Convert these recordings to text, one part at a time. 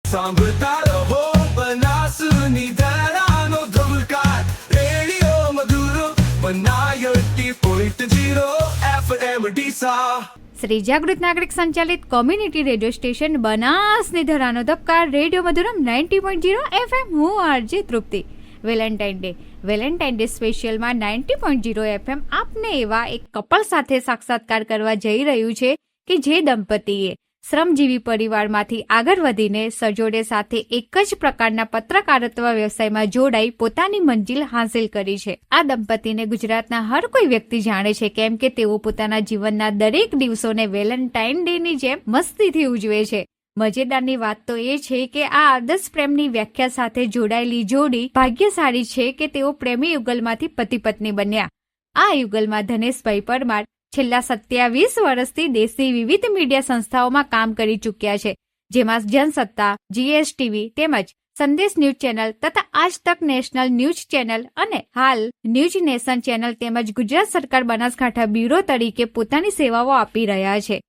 સાંભળતા રહો બનાસની ધારાનો ધબકાર રેડિયો મધુરો બનાયટી .0 FM ડીસા. શ્રી જાગૃત નાગરિક સંચાલિત કોમ્યુનિટી રેડિયો સ્ટેશન બનાસની ધરાનો ધબકાર રેડિયો મધુરમ 90.0 FM. હું આરજે તૃપ્તિ. વેલેન્ટાઇન ડે સ્પેશિયલમાં 90.0 FM આપને એવા એક કપલ સાથે સાક્ષાત્કાર કરવા જઈ રહ્યું છે કે જે દંપતીએ શ્રમજીવી પરિવારમાંથી આગળ વધીને સજોડે સાથે એક જ પ્રકારના પત્રકારત્વ વ્યવસાયમાં જોડાઈ પોતાની મંજિલ હાંસિલ કરી છે. આ દંપતીને ગુજરાતના હર કોઈ વ્યક્તિ જાણે છે, કેમ કે તેઓ પોતાના જીવનના દરેક દિવસોને વેલેન્ટાઇન ડે ની જેમ મસ્તીથી ઉજવે છે. મજેદારની વાત તો એ છે કે આ આદર્શ પ્રેમની વ્યાખ્યા સાથે જોડાયેલી જોડી ભાગ્યશાળી છે કે તેઓ પ્રેમી યુગલમાંથી પતિ પત્ની બન્યા. આ યુગલમાં ધનેશભાઈ પરમાર છેલ્લા 27 વર્ષથી દેશની વિવિધ મીડિયા સંસ્થાઓમાં કામ કરી ચૂક્યા છે, જેમાં જનસત્તા, GSTV તેમજ સંદેશ ન્યૂઝ ચેનલ તથા આજ તક નેશનલ ન્યૂઝ ચેનલ અને હાલ ન્યૂઝ નેશન ચેનલ તેમજ ગુજરાત સરકાર બનાસકાંઠા બ્યુરો તરીકે પોતાની સેવાઓ આપી રહ્યા છે.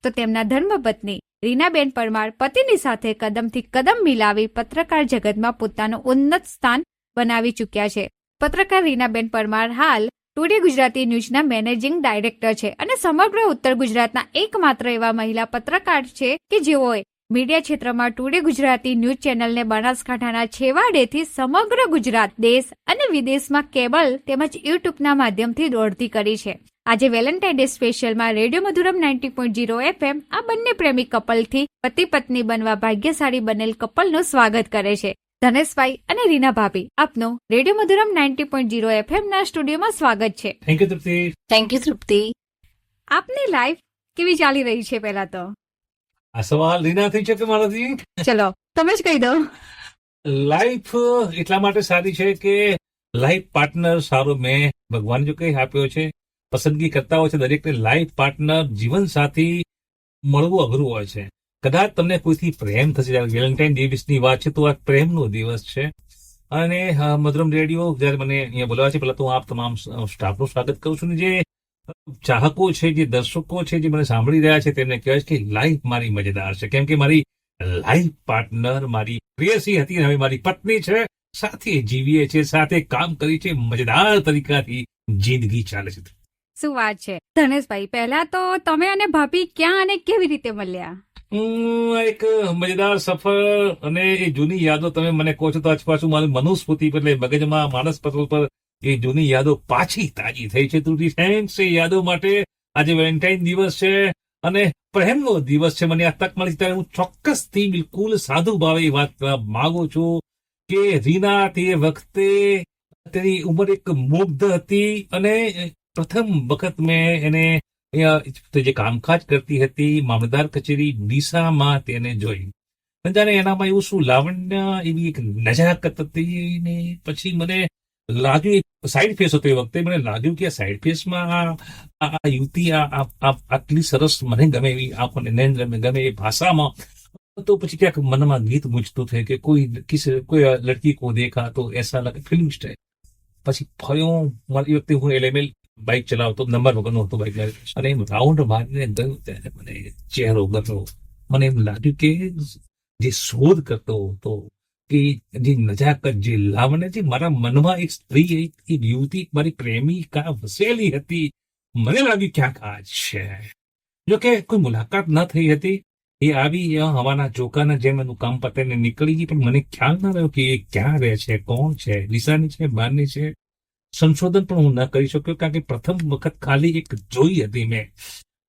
તો તેમના ધર્મપત્ની રીનાબેન પરમાર પતિની સાથે કદમથી કદમ મિલાવી પત્રકાર જગતમાં પોતાનું ઉન્નત સ્થાન બનાવી ચૂક્યા છે. પત્રકાર રીનાબેન પરમાર હાલ ટુડે ગુજરાતી ન્યૂઝના મેનેજિંગ ડાયરેક્ટર છે અને સમગ્ર ઉત્તર ગુજરાતના એકમાત્ર એવા મહિલા પત્રકાર છે કે જેઓએ મીડિયા ક્ષેત્રમાં ટુડે ગુજરાતી ન્યૂઝ ચેનલને બનાસકાંઠાના છેવાડેથી સમગ્ર ગુજરાત, દેશ અને વિદેશમાં કેબલ તેમજ યુટ્યુબના માધ્યમથી દોડતી કરી છે. આજે વેલેન્ટાઇન ડે સ્પેશિયલમાં રેડિયો મધુરમ 90.0 FM આ બંને પ્રેમી કપલથી પતિ પત્ની બનવા ભાગ્યશાળી બનેલ કપલનું સ્વાગત કરે છે. ધનેશભાઈ અને રીના ભાભી, આપનું રેડિયો મધુરમ 90.0 FM ના સ્ટુડિયોમાં સ્વાગત છે. Thank you Trupti. Thank you Trupti. આપની લાઈફ કેવી ચાલી રહી છે? પહેલા તો આ સવાલ રીનાથી છે કે મારાથી? ચલો તમે જ કહી દો. લાઈફ એટલા માટે સારી છે કે લાઈફ પાર્ટનર સારો મેં ભગવાન જો કઈ આપ્યો છે. પસંદગી કરતા હોય છે દરેકને લાઈફ પાર્ટનર, જીવન સાથી મળવું અઘરું હોય છે. કદાચ તમને કોઈથી પ્રેમ થશે. જયારે વેલેન્ટાઇન દિવસની વાત છે તો આ પ્રેમનો દિવસ છે. અને મધુરમ રેડિયો જયારે મને અહીંયા બોલાવ્યા છે, પહેલા તો હું આપ તમામ સ્ટાફનું સ્વાગત કરું છું. ને જે ચાહકો છે, જે દર્શકો છે, જે મને સાંભળી રહ્યા છે, તેમને કહેવાય છે કે લાઈફ મારી મજેદાર છે, કેમ કે મારી લાઈફ પાર્ટનર મારી પ્રેયસી હતી, હવે મારી પત્ની છે. સાથે જીવીએ છે, સાથે કામ કરી છે, મજેદાર તરીકાથી જિંદગી ચાલે છે. શું વાત છે. ધનેશભાઈ, પહેલા તો તમે અને ભાભી ક્યાં અને કેવી રીતે મળ્યા? એક મજેદાર સફર અને એ જૂની યાદો તમે મને કહો છો તો આજ પાછું મારું મનુસ્મૃતિ એટલે મગજમાં માનસ પટલ પર એ જૂની યાદો પાછી તાજી થઈ છે. તું થેન્ક્સ એ યાદો માટે. આજે વેલેન્ટાઇન દિવસ છે અને પ્રેમનો દિવસ છે. મને આ તક મળી ત્યારે હું ચોક્કસથી બિલકુલ સાધુ ભાવે વાત કરવા માંગુ છું કે રીના તે વખતે તેની ઉંમર એક મુગ્ધ હતી અને પ્રથમ વખત મેં એને જે કામકાજ કરતી હતી મામલતદાર કચેરી ડીસામાં તેને જોઈ. જાણે એનામાં એવું શું લાવણ્ય, એવી એક નજાકત હતી. ને પછી મને લાગ્યું, સાઈડ ફેસ હતો એ વખતે, મને લાગ્યું કે આ સાઈડ ફેસમાં આ યુવતી આટલી સરસ મને ગમે એવી આંખોને નૈન ગમે એ ભાષામાં, તો પછી ક્યાંક મનમાં ગીત ગુંજતું થાય કે કોઈ લડકી કો દેખા તો એસા લગે ફિલ્મ સ્ટાઇલ. પછી ફર્યો. એ વખતે હું LML બાઇક ચલાવતો, નંબર વગરનો હતો બાઇક, અને એમ રાઉન્ડ મારીને ગયું ત્યારે મને ચહેરો ગમ્યો. મને એમ લાગ્યું કે જે શોધ કરતો હતો, કે જે નજાકત, જે લાવણ્ય, જે મારા મનમાં એક સ્ત્રી, એક યુવતી, મારી પ્રેમિકા વસેલી હતી. મને લાગ્યું ક્યાંક આ છે. જોકે કોઈ મુલાકાત ન થઈ હતી. એ આવી હવાના ચોકાના જેમ એનું કામ પતાવીને નીકળી ગઈ, પણ મને ખ્યાલ ના રહ્યો કે એ ક્યાં રહે છે, કોણ છે, ડીસાની છે, બહારની છે. સંશોધન પણ હું ન કરી શક્યો, કારણ કે પ્રથમ વખત ખાલી એક જોઈ હતી મેં,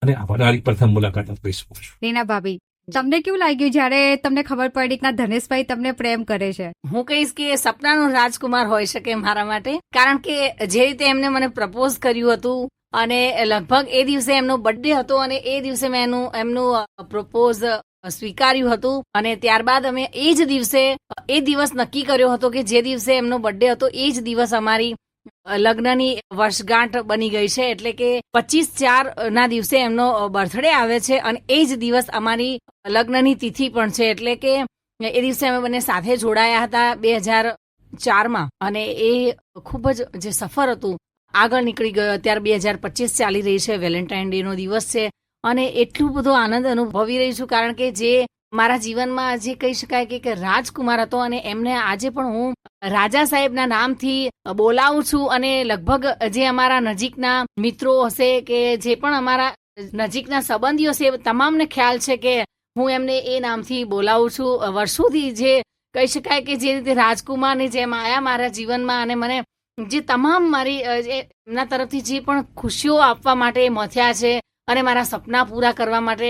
અને અમારી પ્રથમ મુલાકાત આપી શકું છું. રીના ભાભી, તમને કેવું લાગ્યું જયારે તમને ખબર પડી કે ધનેશભાઈ તમને પ્રેમ કરે છે? હું કહીશ કે સપનાનો રાજકુમાર હોઈ શકે મારા માટે, કારણ કે જે રીતે એમને મને પ્રપોઝ કર્યું હતું અને લગભગ એ દિવસે એમનો બર્થડે હતો અને એ દિવસે મેં એમનું પ્રપોઝ સ્વીકાર્યું હતું. અને ત્યારબાદ અમે એ જ દિવસે એ દિવસ નક્કી કર્યો હતો કે જે દિવસે એમનો બર્થડે હતો એ જ દિવસ અમારી લગ્નની વર્ષગાંઠ બની ગઈ છે. એટલે કે 25/4 ના દિવસે એમનો બર્થડે આવે છે અને એ જ દિવસ અમારી લગ્નની તિથિ પણ છે. એટલે કે એ દિવસે અમે બંને સાથે જોડાયા હતા 2004માં, અને એ ખૂબ જ જે સફર હતું આગળ નીકળી ગયો. અત્યારે 2025 ચાલી રહી છે, વેલેન્ટાઇન ડે નો દિવસ છે અને એટલું બધો આનંદ અનુભવી રહી છું, કારણ કે જે મારા જીવનમાં જે કહી શકાય કે રાજકુમાર હતો અને એમને આજે પણ હું રાજા સાહેબના નામથી બોલાવું છું. અને લગભગ જે અમારા નજીકના મિત્રો હશે કે જે પણ અમારા નજીકના સંબંધીઓ છે તમામને ખ્યાલ છે કે હું એમને એ નામથી બોલાવું છું. વર્ષોથી જે કહી શકાય કે જે રીતે રાજકુમારની જેમ આયા મારા જીવનમાં અને મને જે તમામ મારી એમના તરફથી જે પણ ખુશીઓ આપવા માટે મથ્યા છે અને મારા સપના પૂરા કરવા માટે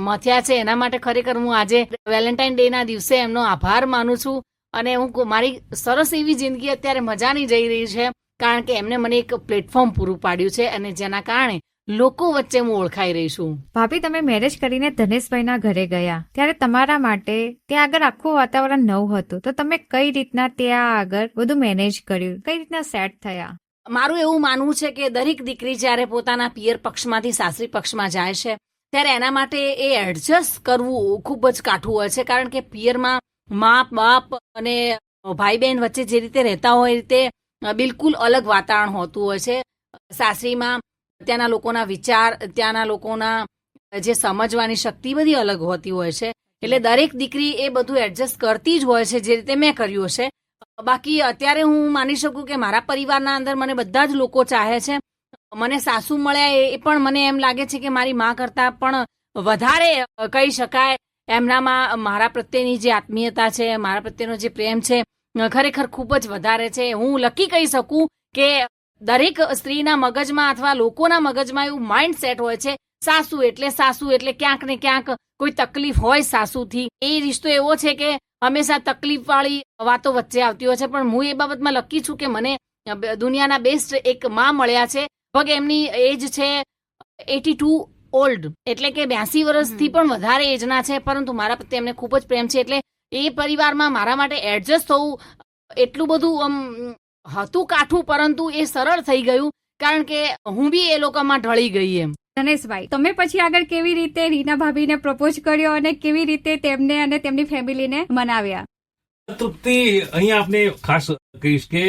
મથ્યા છે, એના માટે ખરેખર હું આજે વેલેન્ટાઇન ડે ના દિવસે એમનો આભાર માનું છું. અને હું મારી સરસ એવી જિંદગી અત્યારે મજાની જઈ રહી છે કારણ કે એમને મને એક પ્લેટફોર્મ પૂરું પાડ્યું છે અને જેના કારણે લોકો વચ્ચે હું ઓળખાઈ રહી છું. ભાભી, તમે મેરેજ કરીને ધનેશભાઈના ઘરે ગયા ત્યારે તમારા માટે ત્યાં આગળ આખું વાતાવરણ નવું હતું, તો તમે કઈ રીતના ત્યાં આગળ બધું મેનેજ કર્યું, કઈ રીતના સેટ થયા? મારું એવું માનવું છે કે દરેક દીકરી જ્યારે પોતાના પિયર પક્ષમાંથી સાસરી પક્ષમાં જાય છે ત્યારે એના માટે એ એડજસ્ટ કરવું ખૂબ જ કાઠું હોય છે. કારણ કે પિયરમાં મા બાપ અને ભાઈ બહેન વચ્ચે જે રીતે રહેતા હોય એ રીતે બિલકુલ અલગ વાતાવરણ હોતું હોય છે. સાસરીમાં ત્યાંના લોકોના વિચાર, ત્યાંના લોકોના જે સમજવાની શક્તિ બધી અલગ હોતી હોય છે. એટલે દરેક દીકરી એ બધું એડજસ્ટ કરતી જ હોય છે જે રીતે મેં કર્યું હશે. બાકી અત્યારે હું માની શકું કે મારા પરિવારના અંદર મને બધા જ લોકો ચાહે છે. મને સાસુ મળ્યા એ પણ મને એમ લાગે છે કે મારી મા કરતાં પણ વધારે કહી શકાય એમનામાં મારા પ્રત્યેની જે આત્મીયતા છે, મારા પ્રત્યેનો જે પ્રેમ છે ખરેખર ખૂબ જ વધારે છે. હું લકી કહી શકું કે દરેક સ્ત્રીના મગજમાં અથવા લોકોના મગજમાં એવું માઇન્ડ સેટ હોય છે સાસુ એટલે ક્યાંક ને ક્યાંક કોઈ તકલીફ હોય સાસુથી. એ રિશ્તો એવો છે કે હંમેશા તકલીફ વાળી વાતો વચ્ચે આવતી હોય છે. પણ હું એ બાબતમાં લકી છું કે મને દુનિયાના બેસ્ટ એક માં મળ્યા છે. પગ એમની એજ છે 82 ઓલ્ડ, એટલે કે 82 વર્ષથી પણ વધારે એજના છે, પરંતુ મારા પ્રત્યે એમને ખૂબ જ પ્રેમ છે. એટલે એ પરિવારમાં મારા માટે એડજસ્ટ થવું એટલું બધું હતું કાઠું, પરંતુ એ સરળ થઈ ગયું કારણ કે હું બી એ લોકોમાં ઢળી ગઈ. એમ ધનેશભાઈ, તમે પછી આગળ કેવી રીતે રીના ભાભીને પ્રપોઝ કર્યો અને કેવી રીતે તેમને અને તેમની ફેમિલીને મનાવ્યા? તૃપ્તિ, અહીંયા આપને ખાસ કહીશ કે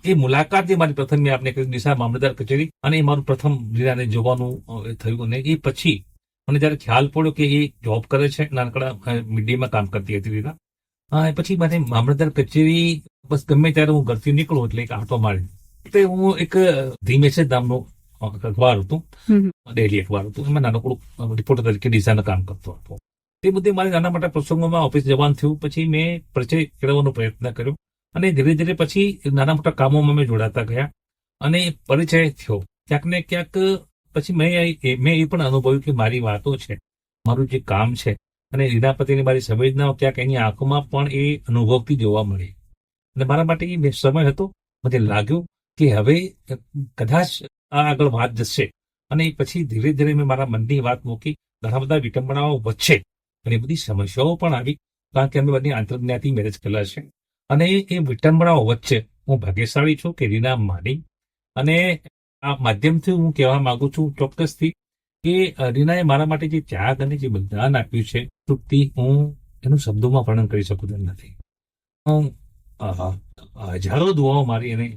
એ મુલાકાત જે મારી પ્રથમ મેં આપને કરી ડીસા મામલતદાર કચેરી, અને એ મારું પ્રથમ રીનાને જોવાનું થયું. અને એ પછી મને જયારે ખ્યાલ પડ્યો કે એ જોબ કરે છે, નાનકડા મીડિયામાં કામ કરતી હતી રીના, પછી મને મામલતદાર કચેરી બસ ગમે ત્યારે હું ઘરથી નીકળું એટલે એક આંટો મારી. એટલે હું એક ધી મેસેજ નામનું અખબાર હતું, ડેલી અખબાર હતું, એમાં નાનકડું રિપોર્ટર તરીકે ડીસાનું કામ કરતો હતો. તે બધે મારી નાના મોટા પ્રસંગોમાં ઓફિસ જવાનું થયું. પછી મેં પરિચય કેળવવાનો પ્રયત્ન કર્યો અને ધીરે ધીરે પછી નાના મોટા કામોમાં મેં જોડાતા ગયા અને પરિચય થયો. ક્યાંક ને ક્યાંક પછી મેં એ પણ અનુભવ્યું કે મારી વાતો છે, મારું જે કામ છે અને રીના પ્રત્યેની મારી સંવેદનાઓ ક્યાંક એની આંખોમાં પણ એ અનુભવતી જોવા મળી. અને મારા માટે એ સમય હતો, મને લાગ્યું કે હવે કદાચ આ આગળ વાત જશે. અને પછી ધીરે ધીરે મેં મારા મનની વાત મૂકી. ઘણા બધા વિટંબણાઓ વચ્ચે ઘણી બધી સમસ્યાઓ પણ આવી, કારણ કે અમે બધી આંતરજ્ઞાતિ મેરેજ કરેલા છે. અને એ વિટંબણાઓ વચ્ચે હું ભાગ્યશાળી છું કે રીના માની. અને આ માધ્યમથી હું કહેવા માંગુ છું ચોક્કસથી કે રીનાએ મારા માટે જે ત્યાગ અને જે બલિદાન આપ્યું છે, તૃપ્તિ, હું એનું શબ્દોમાં વર્ણન કરી શકું તેમ નથી. હું હજારો દુઆઓ મારી અને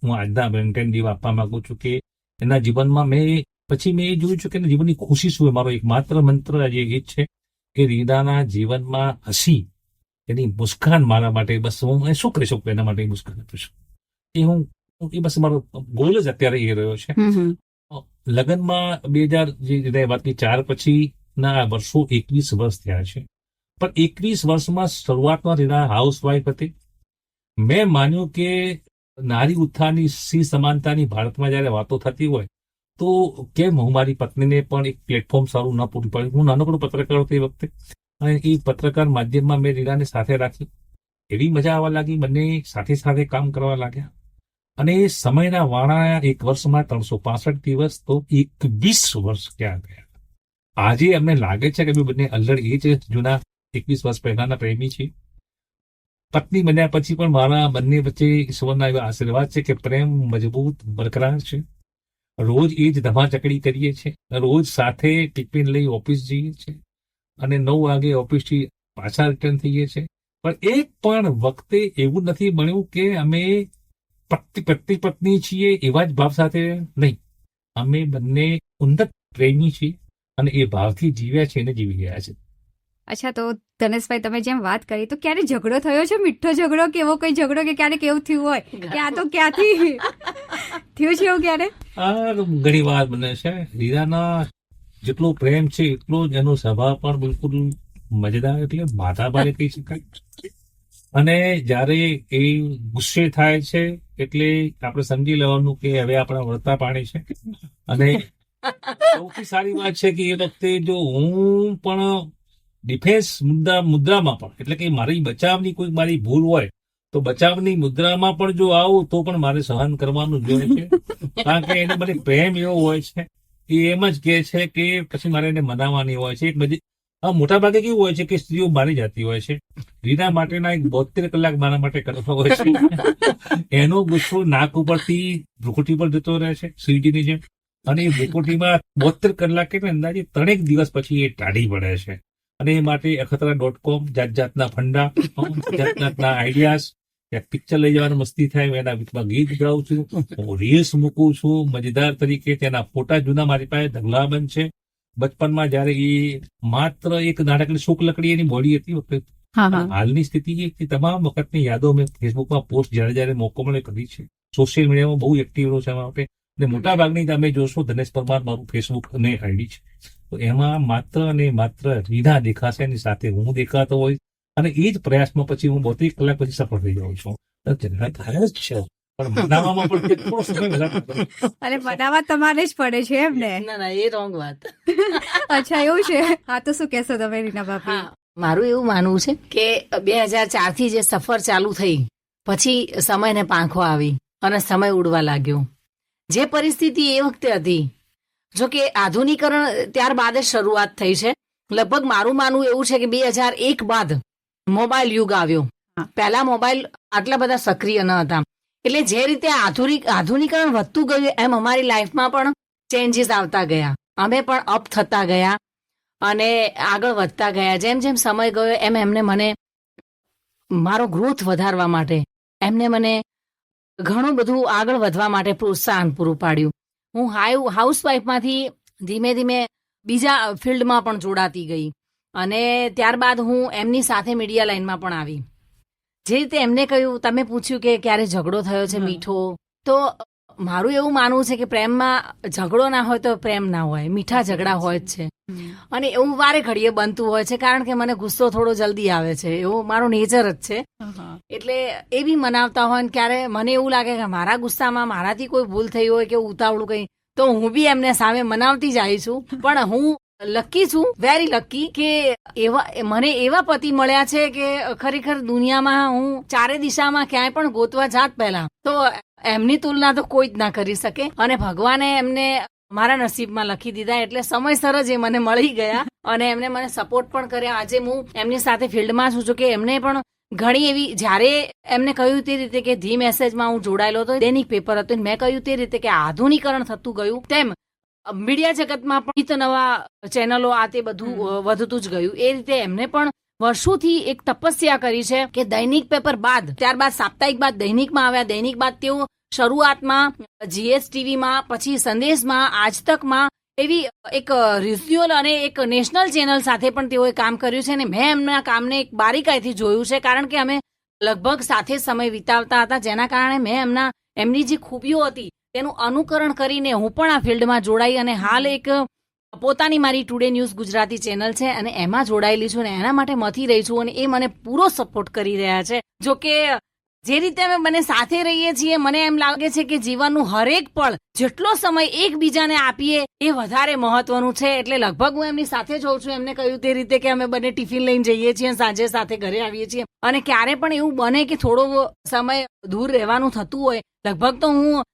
હું આજના વેલેન્ટાઇન ડે આપવા માંગુ છું કે એના જીવનમાં મેં એ જોયું છું કે એના જીવનની ખુશી શું. મારો એકમાત્ર મંત્ર આજે એ જ છે કે રીનાના જીવનમાં હસી, એની મુસ્કાન મારા માટે, બસ હું શું કરી શકું એના માટે મુસ્કાન આપું છું. એ બસ મારો ગોલ જ અત્યારે એ રહ્યો છે. લગ્નમાં 2004 પછી ના વર્ષો 21 વર્ષ થયા છે. પણ 21 વર્ષમાં શરૂઆતમાં રીના હાઉસવાઇફ હતી. મેં માન્યું કે નારી ઉત્થાનની સી સમાનતાની ભારતમાં જયારે વાતો થતી હોય તો કેમ હું મારી પત્નીને પણ એક પ્લેટફોર્મ સારું ન પૂરું પાડ્યું. હું નાનકડો પત્રકાર હતો એ વખતે, અને એ પત્રકાર માધ્યમમાં મેં રીનાને સાથે રાખી. એવી મજા આવવા લાગી, બંને સાથે સાથે કામ કરવા લાગ્યા. અને સમયના વાણા એક વર્ષમાં 365 દિવસ તો 21 વર્ષ ક્યાં ગયા. આજે અમને લાગે છે કે બંને અલ્લડ એ જ જૂના 21 વર્ષ પહેલાના પ્રેમી છે. પત્ની બન્યા પછી પણ મારા બંને વચ્ચે ઈશ્વરના એવા આશીર્વાદ છે કે પ્રેમ મજબૂત બરકરાર છે. રોજ એ જ ધમાચકડી કરીએ છીએ, રોજ સાથે ટિફિન લઈ ઓફિસ જઈએ છીએ અને 9 વાગે ઓફિસથી પાછા રિટર્ન થઈએ છીએ. પણ એક પણ વખતે એવું નથી બન્યું કે અમે પતિ પત્ની છીએ એવા જ ભાવ સાથે નહીં. અમે બંને ઉન્નત પ્રેમી છીએ અને એ ભાવથી જીવ્યા છે અને જીવી ગયા છે. અચ્છા, તો ધનેશભાઈ તમે જેમ વાત કરી તો ક્યારે ઝઘડો થયો છે, મીઠો ઝઘડો કે એવો કોઈ ઝઘડો કે ક્યારેક એવું થયું હોય કે આ તો ક્યાંથી થયું છે એવું ક્યારે? ઘણી વાર બને છે. રીનાના જેટલો પ્રેમ છે એટલો જ એનો સ્વભાવ પણ બિલકુલ મજેદાર, એટલે માથાભારે કહી શકાય. અને જયારે એ ગુસ્સે થાય છે એટલે આપણે સમજી લેવાનું કે હવે આપણા વળતા પાણી છે. અને સૌથી સારી વાત છે કે એ વખતે જો હું પણ ડિફેન્સ મુદ્રામાં પણ, એટલે કે મારી બચાવની કોઈ મારી ભૂલ હોય તો બચાવની મુદ્રામાં પણ જો આવું તો પણ મારે સહન કરવાનું જ હોય છે. કારણ કે એને મને પ્રેમ એવો હોય છે, એ એમ જ કહે છે કે પછી મારે એને મનાવવાની હોય છે. એક બધી મોટા ભાગે કેવું હોય છે કે સ્ત્રીઓ મારી જતી હોય છે. રીના માટેના એક 72 કલાક મારા માટે કરતો હોય છે. એનો ગુસ્સો નાક ઉપરથી ભ્રુકુટી પર જતો રહે છે સીટીની જેમ, અને એ ભ્રુકુટીમાં 72 કલાકે અંદાજે 3 દિવસ પછી એ ટાઢી પડે છે. અને એ માટે અખતરા.com જાત જાતના ફંડા, જાત જાતના આઈડિયાઝ, પિક્ચર લઈ જવાની મસ્તી થાય, એના બીચમાં ગીત ગાઉં છું, હું રીલ્સ મૂકું છું મજેદાર તરીકે. તેના ફોટા જૂના મારી પાસે ઢગલાબંધ છે. બચપનમાં જયારે એ માત્ર એક નાનકડી શુક લકડી એની બોડી હતી વખતે, હાલની સ્થિતિ એ કે તમામ વખતની યાદો મેં ફેસબુકમાં પોસ્ટ જયારે મોકો મળે કરી છે. સોશિયલ મીડિયામાં બહુ એક્ટિવ રહ્યો છે એના માટે. અને મોટા ભાગની તમે જોશો ધનેશ પરમાર મારું ફેસબુક અને આઈડી છે, તો એમાં માત્ર અને માત્ર રીના દેખાશે, એની સાથે હું દેખાતો હોય. અને એ જ પ્રયાસમાં પછી હું 32 કલાક પછી સફળ થઈ જાઉં છું. થાય જ છે, પણ બનાવવામાં પણ કેટલો સમય વધારે. અરે બનાવવા તમારે જ પડે છે એમ ને? ના, એ રોંગ વાત. અચ્છા, એવું છે. હા, તો શું કહેશો તમે રીના ભાભી? મારું એવું માનવું છે કે 2004 થી જે સફર ચાલુ થઈ પછી સમયને પાંખો આવી અને સમય ઉડવા લાગ્યો. જે પરિસ્થિતિ એ વખતે હતી, જો કે આધુનિકરણ ત્યારબાદ જ શરૂઆત થઈ છે. લગભગ મારું માનવું એવું છે કે 2001 બાદ મોબાઈલ યુગ આવ્યો. પહેલા મોબાઈલ આટલા બધા સક્રિય ન હતા. એટલે જે રીતે આધુનિકરણ વધતું ગયું એમ અમારી લાઈફમાં પણ ચેન્જીસ આવતા ગયા. અમે પણ અપ થતા ગયા અને આગળ વધતા ગયા. જેમ જેમ સમય ગયો એમ એમને મને મારો ગ્રોથ વધારવા માટે, એમને મને ઘણું બધું આગળ વધવા માટે પ્રોત્સાહન પૂરું પાડ્યું. હું હાઉસવાઈફમાંથી ધીમે ધીમે બીજા ફિલ્ડમાં પણ જોડાતી ગઈ અને ત્યારબાદ હું એમની સાથે મીડિયા લાઈનમાં પણ આવી. જે રીતે એમને કહ્યું, તમે પૂછ્યું કે ક્યારે ઝઘડો થયો છે મીઠો, તો મારું એવું માનવું છે કે પ્રેમમાં ઝઘડો ના હોય તો પ્રેમ ના હોય, મીઠા ઝઘડા હોય જ છે. અને એવું વારે ઘડીએ બનતું હોય છે, કારણ કે મને ગુસ્સો થોડો જલ્દી આવે છે, એવો મારો નેચર જ છે. એટલે એ બી મનાવતા હોય. ક્યારે મને એવું લાગે કે મારા ગુસ્સામાં મારાથી કોઈ ભૂલ થઈ હોય કે ઉતાવળું કઈ, તો હું બી એમને સામે મનાવતી જ આવી છું. પણ હું લકી છું, વેરી લકી, કે મને એવા પતિ મળ્યા છે કે ખરેખર દુનિયામાં હું ચારે દિશામાં ક્યાંય પણ ગોતવા જાત પહેલા તો એમની તુલના તો કોઈ જ ના કરી શકે. અને ભગવાને એમને મારા નસીબમાં લખી દીધા, એટલે સમયસર જ એ મને મળી ગયા અને એમને મને સપોર્ટ પણ કર્યા. આજે હું એમની સાથે ફિલ્ડમાં છું. કે એમને પણ ઘણી એવી, જ્યારે એમને કહ્યું તે રીતે કે ધી મેસેજમાં હું જોડાયેલો હતો, દૈનિક પેપર હતું, મેં કહ્યું તે રીતે કે આધુનિકરણ થતું ગયું તેમ મીડિયા જગતમાં પણ નવા ચેનલો આ તે બધું વધતું જ ગયું. એ રીતે એમને પણ વર્ષોથી એક તપસ્યા કરી છે કે દૈનિક પેપર બાદ, ત્યારબાદ સાપ્તાહિક બાદ દૈનિકમાં આવ્યા. દૈનિક બાદ તેઓ શરૂઆતમાં GSTVમાં, પછી સંદેશમાં, આજતકમાં, એવી એક રિઝ્યુઅલ અને એક નેશનલ ચેનલ સાથે પણ તેઓએ કામ કર્યું છે. અને મેં એમના કામને એક બારીકાઈથી જોયું છે, કારણ કે અમે લગભગ સાથે સમય વિતાવતા હતા, જેના કારણે મેં એમની જે ખૂબીઓ હતી તેનું અનુકરણ કરીને હું પણ આ ફિલ્ડમાં જોડાઈ અને હાલ એક પોતાની મારી ટુડે ન્યૂઝ ગુજરાતી ચેનલ છે અને એમાં જોડાયેલી છું અને એના માટે મથી રહી છું. અને એ મને પૂરો સપોર્ટ કરી રહ્યા છે. જો કે જે રીતે અમે બંને સાથે રહીએ છીએ, મને એમ લાગે છે કે જીવનનું હરેક પળ જેટલો સમય એકબીજાને આપીએ એ વધારે મહત્વનું છે. એટલે લગભગ હું એમની સાથે જ હોઉં છું. એમને કહ્યું તે રીતે કે અમે બંને ટિફિન લઈને જઈએ છીએ, સાંજે સાથે ઘરે આવીએ છીએ. અને ક્યારે પણ એવું બને કે થોડો સમય દૂર રહેવાનું થતું હોય, લગભગ તો હું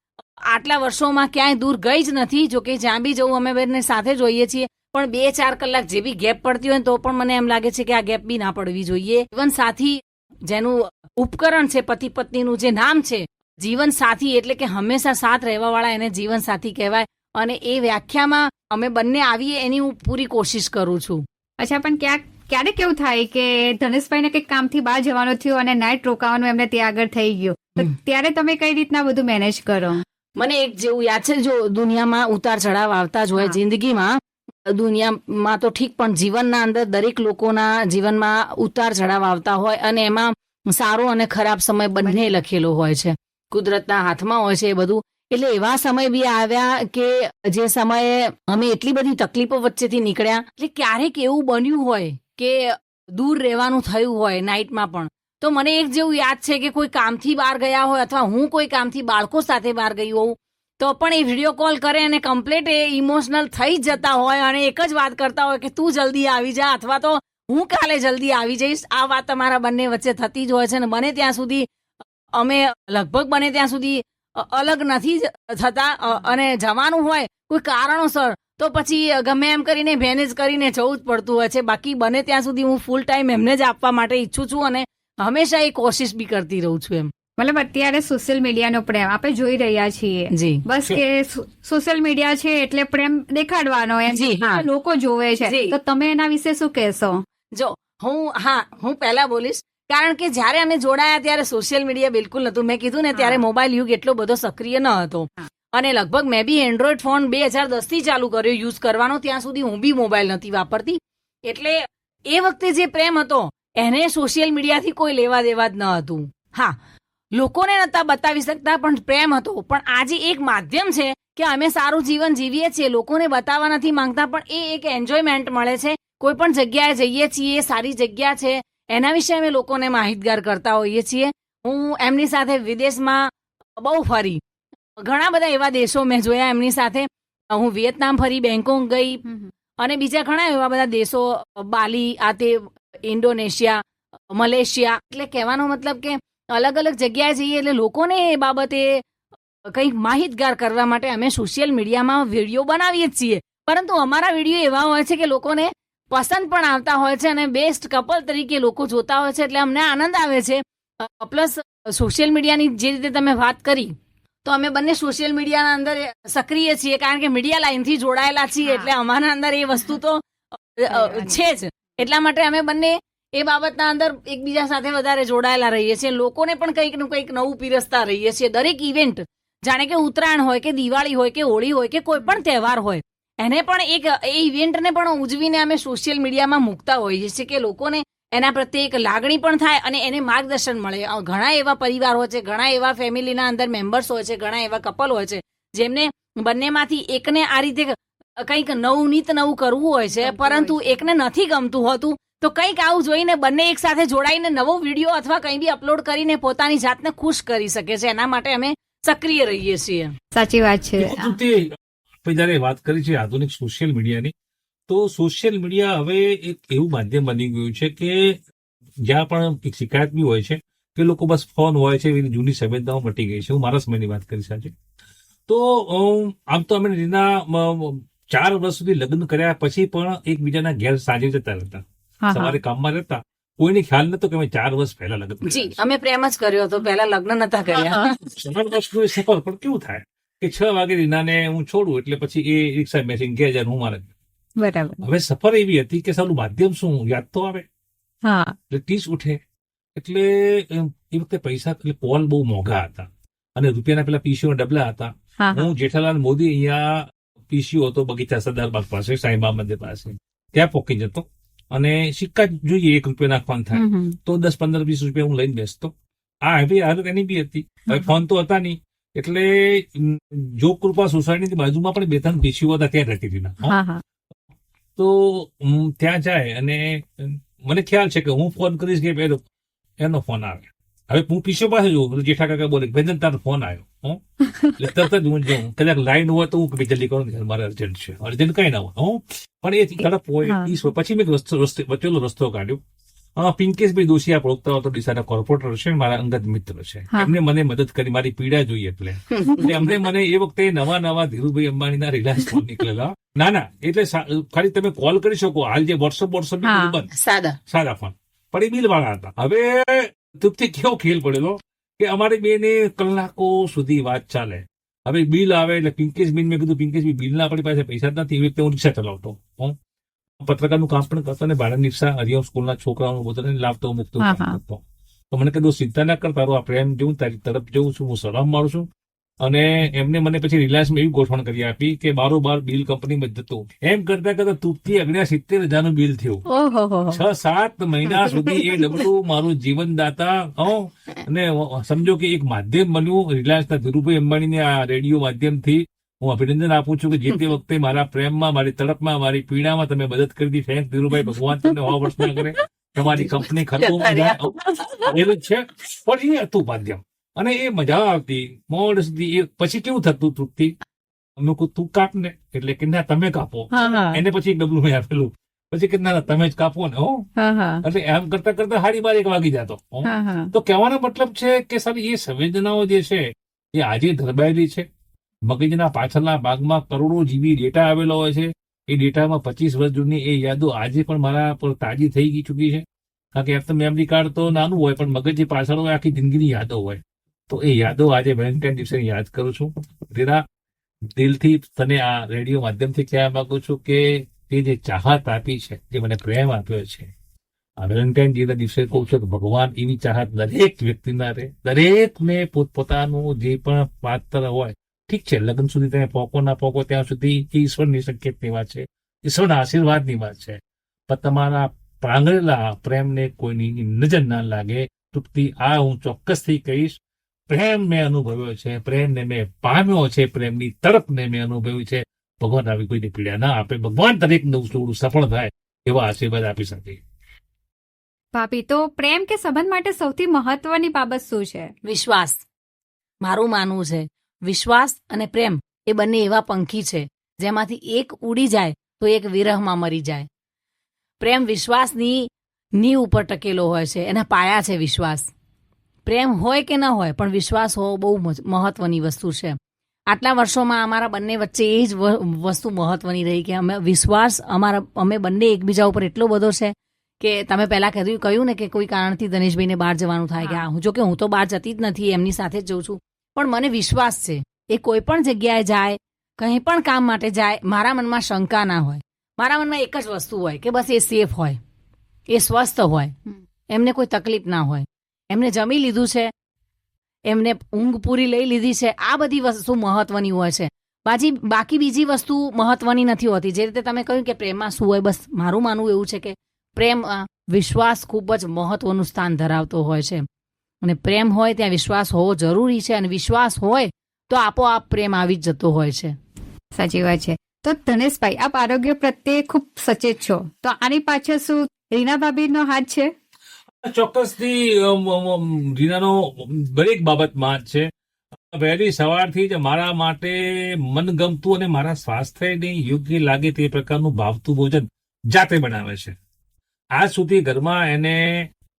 આટલા વર્ષોમાં ક્યાંય દૂર ગઈ જ નથી. જો કે જ્યાં બી જવું અમે બંને સાથે જોઈએ છીએ, પણ 2-4 કલાક જે બી ગેપ પડતી હોય તો પણ મને એમ લાગે છે કે આ ગેપ બી ના પડવી જોઈએ. જીવન સાથી જેનું ઉપકરણ છે, પતિ પત્નીનું જે નામ છે જીવન સાથી, એટલે કે હંમેશા સાથ રહેવા વાળા એને જીવન સાથી કહેવાય. અને એ વ્યાખ્યામાં અમે બંને આવીએ એની હું પૂરી કોશિશ કરું છું. અચ્છા, પણ ક્યારેક કેવું થાય કે ધનેશભાઈને કંઈક કામથી બહાર જવાનું થયું અને નાઇટ રોકાવાનું એમને ત્યાં આગળ થઈ ગયું, તો ત્યારે તમે કઈ રીતના બધું મેનેજ કરો? મને એક જેવું યાદ છે, જો દુનિયામાં ઉતાર ચઢાવ આવતા જ હોય જિંદગીમાં, દુનિયામાં તો ઠીક, પણ જીવનના અંદર દરેક લોકોના જીવનમાં ઉતાર ચઢાવ આવતા હોય અને એમાં સારો અને ખરાબ સમય બંને લખેલો હોય છે, કુદરતના હાથમાં હોય છે એ બધું. એટલે એવા સમય બી આવ્યા કે જે સમયે અમે એટલી બધી તકલીફો વચ્ચેથી નીકળ્યા. એટલે ક્યારેક એવું બન્યું હોય કે દૂર રહેવાનું થયું હોય નાઇટમાં પણ, તો મને એક જેવું યાદ છે કે કોઈ કામથી બહાર ગયા હોય અથવા હું કોઈ કામથી બાળકો સાથે બહાર ગઈ હોઉં તો પણ એ વિડીયો કોલ કરે અને કમ્પ્લીટ એ ઇમોશનલ થઈ જ જતા હોય અને એક જ વાત કરતા હોય કે તું જલ્દી આવી જા અથવા તો હું કાલે જલ્દી આવી જઈશ. આ વાત અમારા બંને વચ્ચે થતી જ હોય છે. અને બને ત્યાં સુધી અમે લગભગ બને ત્યાં સુધી અલગ નથી થતા અને જવાનું હોય કોઈ કારણોસર તો પછી ગમે એમ કરીને મેનેજ કરીને જવું જ પડતું હોય છે. બાકી બને ત્યાં સુધી હું ફૂલ ટાઈમ એમને જ આપવા માટે ઈચ્છું છું અને હંમેશા એ કોશિશ બી કરતી રહું છું. એમ મતલબ અત્યારે સોશિયલ મીડિયાનો પ્રેમ આપણે જોઈ રહ્યા છીએ જી, બસ કે સોશિયલ મીડિયા છે એટલે પ્રેમ દેખાડવાનો એમ જી, હા. લોકો જોવે છે. જી. તો તમે એના વિશે શું કહેશો? જો હું પહેલા બોલીશ, કારણ કે જ્યારે અમે જોડાયા ત્યારે સોશિયલ મીડિયા બિલકુલ નતું. મેં કીધું ને ત્યારે મોબાઈલ યુગ એટલો બધો સક્રિય ન હતો અને લગભગ મેં બી એન્ડ્રોઈડ ફોન 2010 થી ચાલુ કર્યો યુઝ કરવાનો. ત્યાં સુધી હું બી મોબાઈલ નથી વાપરતી. એટલે એ વખતે જે પ્રેમ હતો એને સોશિયલ મીડિયાથી કોઈ લેવા દેવા જ ન હતું. હા, લોકોને નતા બતાવી શકતા પણ પ્રેમ હતો. પણ આજે એક માધ્યમ છે કે અમે સારું જીવન જીવીએ છીએ, લોકોને બતાવવા નથી માંગતા પણ એ એક એન્જોયમેન્ટ મળે છે. કોઈ પણ જગ્યાએ જઈએ છીએ, સારી જગ્યા છે એના વિશે અમે લોકોને માહિતગાર કરતા હોઈએ છીએ. હું એમની સાથે વિદેશમાં બહુ ફરી, ઘણા બધા એવા દેશો મેં જોયા એમની સાથે. હું વિયેતનામ ફરી, બેંકોક ગઈ અને બીજા ઘણા એવા બધા દેશો, બાલી, આ તે ઇન્ડોનેશિયા, મલેશિયા. એટલે કહેવાનો મતલબ કે અલગ અલગ જગ્યાએ જઈએ એટલે લોકોને એ બાબતે કંઈક માહિતગાર કરવા માટે અમે સોશિયલ મીડિયામાં વિડીયો બનાવીએ જ છીએ. પરંતુ અમારા વિડીયો એવા હોય છે કે લોકોને પસંદ પણ આવતા હોય છે અને બેસ્ટ કપલ તરીકે લોકો જોતા હોય છે. એટલે અમને આનંદ આવે છે. પ્લસ સોશિયલ મીડિયાની જે રીતે તમે વાત કરી તો અમે બંને સોશિયલ મીડિયાના અંદર સક્રિય છીએ, કારણ કે મીડિયા લાઈનથી જોડાયેલા છીએ. એટલે અમારા અંદર એ વસ્તુ તો છે જ. એટલા માટે અમે બંને એ બાબતના અંદર એકબીજા સાથે વધારે જોડાયેલા રહીએ છીએ. લોકોને પણ કંઈક નું કંઈક નવું પીરસતા રહીએ છીએ. દરેક ઇવેન્ટ, જાણે કે ઉત્તરાયણ હોય કે દિવાળી હોય કે હોળી હોય કે કોઈ પણ તહેવાર હોય, એને પણ એ ઇવેન્ટને પણ ઉજવીને અમે સોશિયલ મીડિયામાં મૂકતા હોઈએ છીએ કે લોકોને એના પ્રત્યે એક લાગણી પણ થાય અને એને માર્ગદર્શન મળે. ઘણા એવા પરિવાર હોય છે, ઘણા એવા ફેમિલીના અંદર મેમ્બર્સ હોય છે, ઘણા એવા કપલ હોય છે જેમને બંનેમાંથી એકને આ રીતે કંઈક નવું કરવું હોય છે, પરંતુ એકને નથી ગમતું હોતું. તો કંઈક આવું જોઈને બંને એક સાથે જોડાઈને નવો વિડીયો અથવા કંઈ બી અપલોડ કરીને પોતાની જાતને ખુશ કરી શકે છે. એના માટે અમે સક્રિય રહીએ છીએ. સાચી વાત છે. આપણે જયારે વાત કરી છે આધુનિક સોશિયલ મીડિયાની, તો સોશિયલ મીડિયા હવે એક એવું માધ્યમ બની ગયું છે કે જ્યાં પણ એક શિકાયત બી હોય છે કે લોકો બસ ફોન હોય છે, એવી જૂની સંવેદનાઓ મટી ગઈ છે. હું મારા સમયની વાત કરી આજે. તો આમ તો અમે રીના 4 વર્ષ સુધી લગ્ન કર્યા પછી પણ એકબીજાના ઘેર સાંજે જતા રહેતા, સવારે કામમાં રહેતા. કોઈને ખ્યાલ નતો કે અમે 4 વર્ષ પહેલા લગ્ન. જી, અમે પ્રેમ જ કર્યો હતો, પહેલા લગ્ન નતા કર્યા. 4 વર્ષનું સફર પણ કેવું થાય કે 6 વાગે રીનાને હું છોડું એટલે પછી એ રિક્ષા બેસીને ઘેર જાય, હું મારે. બરાબર. હવે સફર એવી હતી કે સાલું માધ્યમ શું યાદ તો આવે, હા, એટલે 30 ઉઠે. એટલે એ વખતે પૈસા એટલે કોલ બહુ મોંઘા હતા અને રૂપિયાના પેલા પીસીઓ ડબલા હતા. હું જેઠાલાલ મોદી અહીંયા પીસીઓ હતો બગીચા સરદારબાગ પાસે, સાંઈબા મંદિર પાસે, ત્યાં પોકી જતો અને સિક્કા જોઈએ 1 રૂપિયા નાખવાનું થાય તો 10, 15, 20 રૂપિયા હું લઈને બેસતો. આ હવે હાલત એની બી હતી. હવે ફોન તો હતા નહીં એટલે જોગકૃપા સોસાયટીની બાજુમાં પણ 2-3 પીસીઓ હતા, ત્યાં રહેતી હતી. તો ત્યાં જાય અને મને ખ્યાલ છે કે હું ફોન કરીશ કે એનો ફોન આવે. હવે હું પીસીઓ પાસે જોઉં, જેઠા કાકા બોલે ભેદન તારો ફોન આવ્યો. એટલે તરત જ હું જાઉં, કદાચ લાઈન હોય તો હું જલ્દી કરું, મારે અર્જન્ટ છે, અર્જન્ટ કઈ ના હોય. પણ એ ઝડપ હોય 30 હોય. પછી મેં વચ્ચેલો રસ્તો કાઢ્યો. પિંકેશભાઈ દોશી આપ ઓળખતા હોય તો ડીસાના કોર્પોરેટર છે, મારા અંગત મિત્ર છે. એમને મને મદદ કરી, મારી પીડા જોઈએ એટલે એમને મને એ વખતે નવા ધીરુભાઈ અંબાણીના રિલાયન્સ ફોન નીકળેલા. ના એટલે ખાલી તમે કોલ કરી શકો. હાલ જે વોટ્સઅપ સાદા ફોન પણ એ બિલ વાળા હતા. હવે તૃપ્તિ કેવો ખેલ પડેલો કે અમારી બેને કલાકો સુધી વાત ચાલે. હવે બિલ આવે એટલે પિંકેશબેન, મેં કીધું પિંકેશભાઈ બિલ ના આપણી પાસે પૈસા નથી. એવી રીતે હું રિક્ષા ચલાવતો, પત્રકારનું કામ પણ કરતો ને ભાડાની રિક્ષા હરિઓમ સ્કૂલના છોકરાઓનું બધાને લાવતો મૂકતો કરતો. તો મને કીધું ચિંતા ના કર, તારું આ પ્રેમ જેવું તારી તરફ જવું છું, હું સલામ મારું છું અને એમને મને પછી રિલાયન્સમાં એવી ગોઠવણ કરી આપી કે બારોબાર બિલ કંપનીમાં જતું. એમ કરતા કરતા તૂટથી 69,000 બિલ થયું. ઓહો 6-7 મહિના સુધી એ ડબલું મારું જીવનદાતા અને સમજો કે એક માધ્યમ બન્યું. રિલાયન્સના ધીરુભાઈ અંબાણીને આ રેડિયો માધ્યમથી હું અભિનંદન આપું છું કે જે તે વખતે મારા પ્રેમમાં, મારી તડપમાં, મારી પીડામાં તમે મદદ કરી હતી. થેન્ક ધીરુભાઈ, ભગવાન તમને 100 વર્ષ ના કરે, તમારી કંપની ખતમ એવું જ છે. પણ એ હતું માધ્યમ અને એ મજા આવતી મોડ સુધી. એ પછી કેવું થતું તૃપ્તિ, અમે કહું તું કાપ ને, એટલે કે ના તમે કાપો. એને પછી એક ડબલું મેં આપેલું, પછી કે ના તમે જ કાપો ને. એટલે એમ કરતા કરતા 1:30 વાગી જતો. તો કહેવાનો મતલબ છે કે સર એ સંવેદનાઓ જે છે એ આજે ધરબાયેલી છે. મગજના પાછળના ભાગમાં કરોડો જીબી ડેટા આવેલો હોય છે. એ ડેટામાં 25 વર્ષ જૂની એ યાદો આજે પણ મારા પર તાજી થઈ ગઈ ચૂકી છે. કારણ કે એમ તો મેમરી કાર્ડ તો નાનું હોય પણ મગજની પાછળ હોય આખી જિંદગીની યાદો હોય. તો એ યાદો આજે વેલેન્ટાઇન દિવસે યાદ કરું છું. તેના દિલથી તને આ રેડિયો માધ્યમથી કહેવા માંગુ છું કે તે જે ચાહત આપી છે, જે મને પ્રેમ આપ્યો છે, આ વેલેન્ટાઇન ડેના દિવસે કહું છું કે ભગવાન એવી ચાહત દરેક વ્યક્તિના રહે. દરેકને પોતપોતાનું જે પણ પાત્ર હોય, ઠીક છે લગ્ન સુધી તમે પોકો ના પોકો ત્યાં સુધી ઈશ્વરની સંકેતની વાત છે, ઈશ્વરના આશીર્વાદની વાત છે. પણ તમારા પ્રાંગણેલા પ્રેમને કોઈની નજર ના લાગે. તૃપ્તિ, આ હું ચોક્કસથી કહીશ. પ્રેમ મેં અનુભવ્યો છે, પ્રેમને મેં પામ્યો છે, પ્રેમની તડપને મેં અનુભવ્યું છે. ભગવાન આવી કોઈને પીડા ના આપે. ભગવાન દરેકનું સફળ થાય એવા આશીર્વાદ આપી શકે. ભાભી, તો પ્રેમ કે સંબંધ માટે સૌથી મહત્વની બાબત શું છે? વિશ્વાસ. મારું માનવું છે વિશ્વાસ અને પ્રેમ એ બંને એવા પંખી છે જેમાંથી એક ઉડી જાય તો એક વિરહમાં મરી જાય. પ્રેમ વિશ્વાસની નીવ ઉપર ટકેલો હોય છે, એના પાયા છે વિશ્વાસ. પ્રેમ હોય કે ન હોય પણ વિશ્વાસ હોવો બહુ મહત્વની વસ્તુ છે. આટલા વર્ષોમાં અમારા બંને વચ્ચે એ જ વસ્તુ મહત્વની રહી કે અમે બંને એકબીજા ઉપર એટલો બધો છે કે તમે પહેલા કહ્યું ને કે કોઈ કારણથી ધનેશભાઈને બહાર જવાનું થાય કે હું જો કે હું તો બહાર જતી જ નથી, એમની સાથે જ જઉં છું. પણ મને વિશ્વાસ છે એ કોઈ પણ જગ્યાએ જાય, કંઈ પણ કામ માટે જાય, મારા મનમાં શંકા ના હોય. મારા મનમાં એક જ વસ્તુ હોય કે બસ એ સેફ હોય, એ સ્વસ્થ હોય, એમને કોઈ તકલીફ ના હોય, એમને જમી લીધું છે, એમને ઊંઘ પૂરી લઈ લીધી છે. આ બધી વસ્તુ મહત્વની હોય છે. બાકી બીજી વસ્તુ મહત્વની નથી હોતી. જે રીતે તમે કહ્યું કે પ્રેમમાં શું હોય, બસ મારું માનવું એવું છે કે પ્રેમ વિશ્વાસ ખૂબ જ મહત્વનું સ્થાન ધરાવતો હોય છે. અને પ્રેમ હોય ત્યાં વિશ્વાસ હોવો જરૂરી છે, અને વિશ્વાસ હોય તો આપોઆપ પ્રેમ આવી જ જતો હોય છે. સાચી વાત છે. તો ધનેશભાઈ, આપ આરોગ્ય પ્રત્યે ખૂબ સચેત છો, તો આની પાછળ શું રીના ભાભીનો હાથ છે? ચોક્કસથી રીનાનો દરેક બાબતમાં જ છે. વહેલી સવારથી જ મારા માટે મનગમતું અને મારા સ્વાસ્થ્યને યોગ્ય લાગે તે પ્રકારનું ભાવતું ભોજન જાતે બનાવે છે. આજ સુધી ઘરમાં એને,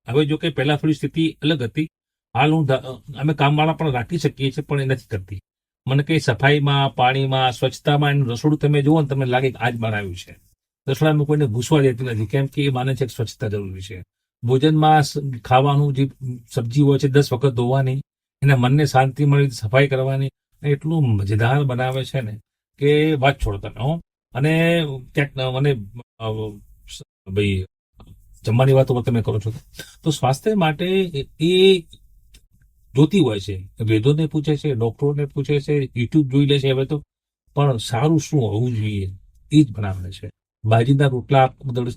હવે જો કે પહેલા થોડી સ્થિતિ અલગ હતી, હાલ અમે કામવાળા પણ રાખી શકીએ છીએ પણ એ નથી કરતી. મને કઈ સફાઈમાં, પાણીમાં, સ્વચ્છતામાં એનું રસોડું તમે જુઓ ને તમને લાગે કે આજ બનાવ્યું છે. રસોડામાં કોઈને ઘૂસવા દેતી નથી, કેમ કે એ માને છે કે સ્વચ્છતા જરૂરી છે. ભોજનમાં ખાવાનું જે સબ્જી હોય છે 10 વખત ધોવાની, એના મનને શાંતિ મળી સફાઈ કરવાની, એટલું મજેદાર બનાવે છે ને કે વાત છોડો તમે. અને ક્યાંક મને ભાઈ જમવાની વાતો તમે કરો છો તો સ્વાસ્થ્ય માટે એ જોતી હોય છે. વેદોને પૂછે છે, ડોક્ટરોને પૂછે છે, યુટ્યુબ જોઈ લે છે હવે તો. પણ સારું શું હોવું જોઈએ એ જ બનાવે છે. બાજીના રોટલા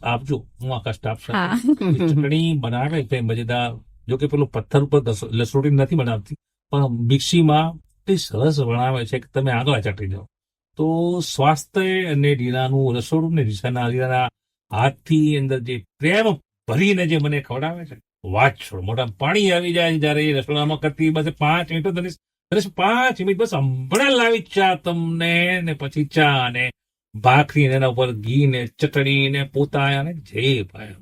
આપજો, હું આખા સ્ટાફ સાથે. ચટણી બનાવે તે મજેદાર. જો કે પેલું પથ્થર ઉપર લસરોટી નથી બનાવતી, પણ મિક્સીમાં એટલી સરસ બનાવે છે કે તમે આગળ ચાટી જાઓ. તો સ્વાસ્થ્ય અને રીનાનું રસોડું ને રીનાના હાથથી અંદર જે પ્રેમ ભરીને જે મને ખવડાવે છે, વાત છોડ. મોઢામાં પાણી આવી જાય જયારે એ રસોડામાં કરતી. બસ 5 મિનિટ, 5 મિનિટ બસ હમણાં લાવી ચા તમને, ને પછી ચા ને ભાખરી, એના ઉપર ઘી ને ચટણી ને પોતા, ને જે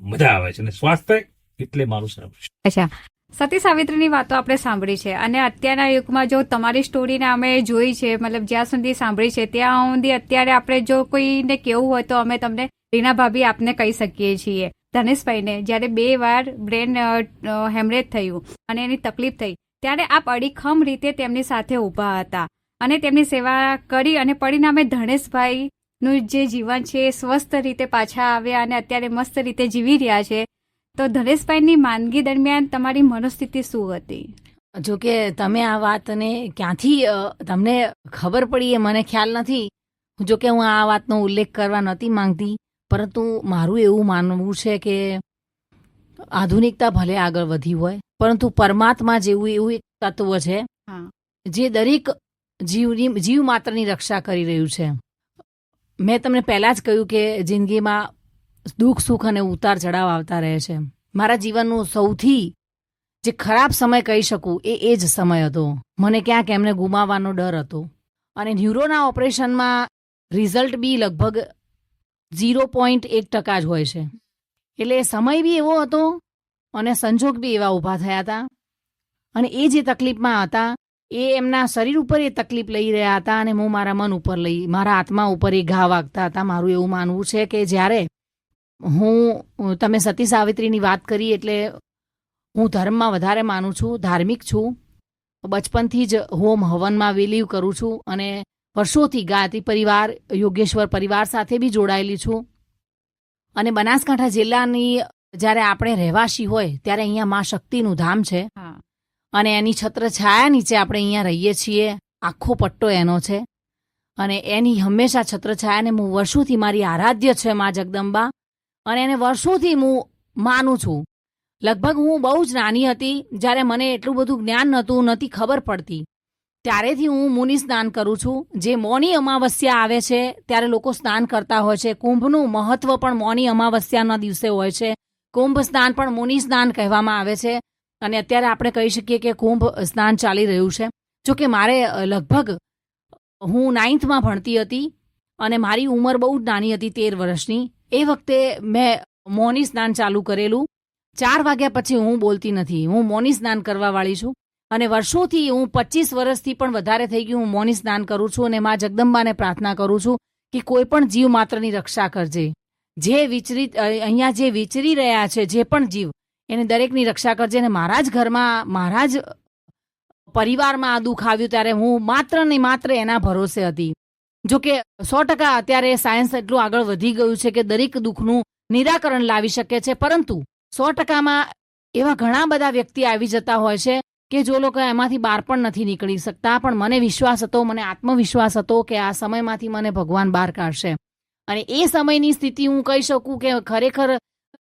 મજા આવે છે. ને સ્વાસ્થ્ય એટલે મારું સારું છે. અચ્છા, સતી સાવિત્રીની વાતો આપણે સાંભળી છે, અને અત્યારના યુગમાં જો તમારી સ્ટોરીને અમે જોઈ છે, મતલબ જ્યાં સુધી સાંભળી છે ત્યાં સુધી અત્યારે આપણે જો કોઈને કેવું હોય તો અમે તમને રીના ભાભી આપને કહી શકીએ છીએ. ધનેશભાઈને જ્યારે 2 વાર બ્રેન હેમરેજ થયું અને એની તકલીફ થઈ, ત્યારે આપ અડીખમ રીતે તેમની સાથે ઊભા હતા અને તેમની સેવા કરી, અને પરિણામે ધનેશભાઈનું જે જીવન છે એ સ્વસ્થ રીતે પાછા આવ્યા અને અત્યારે મસ્ત રીતે જીવી રહ્યા છે. તો ધનેશભાઈની માંદગી દરમિયાન તમારી મનોસ્થિતિ શું હતી? જો કે તમે આ વાતને ક્યાંથી તમને ખબર પડી એ મને ખ્યાલ નથી. જો કે હું આ વાતનો ઉલ્લેખ કરવા નથી માંગતી, પરંતુ મારું એવું માનવું છે કે આધુનિકતા ભલે આગળ વધી હોય, પરંતુ પરમાત્મા જેવું એવું એક તત્વ છે હા. જે દરેક જીવ માત્રની રક્ષા કરી રહ્યું છે. મેં તમને પહેલાં જ કહ્યું કે જિંદગીમાં દુઃખ સુખ અને ઉતાર ચઢાવ આવતા રહે છે. મારા જીવનનું સૌથી જે ખરાબ સમય કહી શકું એ જ સમય હતો. મને ક્યાંક એમને ગુમાવવાનો ડર હતો અને ન્યુરોના ઓપરેશનમાં રિઝલ્ટ બી લગભગ 0.1% જ હોય છે. એટલે સમય બી એવો હતો અને સંજોગ બી એવા ઊભા થયા હતા અને એ જે તકલીફમાં હતા એ એમના શરીર ઉપર એ તકલીફ લઈ રહ્યા હતા અને હું મારા મન ઉપર મારા આત્મા ઉપર એ ઘા વાગતા હતા. મારું એવું માનવું છે કે જ્યારે તમે સતી સાવિત્રીની વાત કરી એટલે હું ધર્મમાં વધારે માનું છું, ધાર્મિક છું. બચપનથી જ હોમ હવનમાં બિલીવ કરું છું અને વર્ષોથી ગાયત્રી પરિવાર, યોગેશ્વર પરિવાર સાથે બી જોડાયેલી છું. અને બનાસકાંઠા જિલ્લાની જ્યારે આપણે રહેવાસી હોય ત્યારે અહીંયા મા શક્તિનું ધામ છે હા. અને એની છત્ર છાયા નીચે આપણે અહીંયા રહીએ છીએ. આખો પટ્ટો એનો છે અને એની હંમેશા છત્ર છાયાને હું વર્ષોથી મારી આરાધ્ય છે મા જગદંબા અને એને વર્ષોથી હું માનું છું. લગભગ હું બહુ જ નાની હતી જ્યારે મને એટલું બધું જ્ઞાન નહોતું, નથી ખબર પડતી, ત્યારેથી હું મુનિ સ્નાન કરું છું. જે મૌની અમાવસ્યા આવે છે ત્યારે લોકો સ્નાન કરતા હોય છે. કુંભનું મહત્વ પણ મૌની અમાવસ્યાના દિવસે હોય છે. કુંભ સ્નાન પણ મુનિ સ્નાન કહેવામાં આવે છે અને અત્યારે આપણે કહી શકીએ કે કુંભ સ્નાન ચાલી રહ્યું છે. જોકે મારે લગભગ હું 9th ભણતી હતી અને મારી ઉંમર બહુ જ નાની હતી, 13 વર્ષની. એ વખતે મેં મૌની સ્નાન ચાલુ કરેલું. 4 વાગ્યા પછી હું બોલતી નથી, હું મૌની સ્નાન કરવાવાળી છું અને વર્ષોથી હું 25 વર્ષથી પણ વધારે થઈ ગયું હું મૌની સ્નાન કરું છું અને મા જગદંબાને પ્રાર્થના કરું છું કે કોઈ પણ જીવ માત્રની રક્ષા કરજે. અહીંયા જે વિચરી રહ્યા છે જે પણ જીવ એને દરેકની રક્ષા કરજે. અને મારા જ ઘરમાં, મારા જ પરિવારમાં આ દુઃખ આવ્યું ત્યારે હું માત્ર ને માત્ર એના ભરોસે હતી. જોકે 100% અત્યારે સાયન્સ એટલું આગળ વધી ગયું છે કે દરેક દુઃખનું નિરાકરણ લાવી શકે છે, પરંતુ 100%માં એવા ઘણા બધા વ્યક્તિ આવી જતા હોય છે કે જો લોકો એમાંથી બહાર પણ નથી નીકળી શકતા. પણ મને વિશ્વાસ હતો, મને આત્મવિશ્વાસ હતો કે આ સમયમાંથી મને ભગવાન બહાર કાઢશે. અને એ સમયની સ્થિતિ હું કહી શકું કે ખરેખર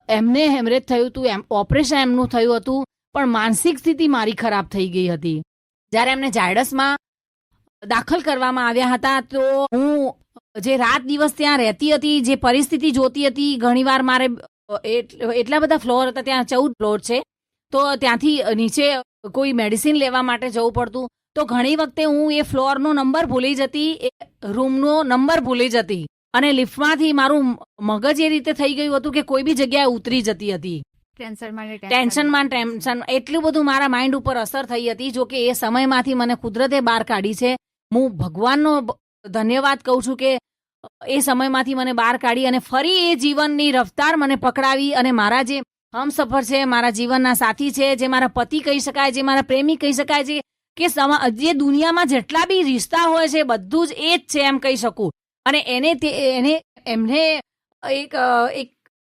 એમને હેમરેજ થયું હતું, ઓપરેશન એમનું થયું હતું, પણ માનસિક સ્થિતિ મારી ખરાબ થઈ ગઈ હતી. જ્યારે એમને ઝાયડસમાં દાખલ કરવામાં આવ્યા હતા તો હું જે રાત દિવસ ત્યાં રહેતી હતી, જે પરિસ્થિતિ જોતી હતી, ઘણીવાર મારે એટલા બધા ફ્લોર હતા, ત્યાં 14 ફ્લોર છે, તો ત્યાંથી નીચે કોઈ મેડિસિન લેવા માટે જવું પડતું. તો ઘણી વખતે હું એ ફ્લોરનો નંબર ભૂલી જતી, એ રૂમનો નંબર ભૂલી જતી અને લિફ્ટમાંથી મારું મગજ એ રીતે થઈ ગયું હતું કે કોઈ બી જગ્યાએ ઉતરી જતી હતી. ટેન્શન એટલું બધું મારા માઇન્ડ ઉપર અસર થઈ હતી. જો કે એ સમયમાંથી મને કુદરતે બહાર કાઢી છે. હું ભગવાનનો ધન્યવાદ કહું છું કે એ સમયમાંથી મને બહાર કાઢી અને ફરી એ જીવનની રફતાર મને પકડાવી અને મારા જે હમસફર છે, મારા જીવનના સાથી છે, જે મારા પતિ કહી શકાય, જે મારા પ્રેમી કહી શકાય છે, કે જે દુનિયામાં જેટલા બી રિશ્તા હોય છે બધું જ એ જ છે એમ કહી શકું. અને એમને એક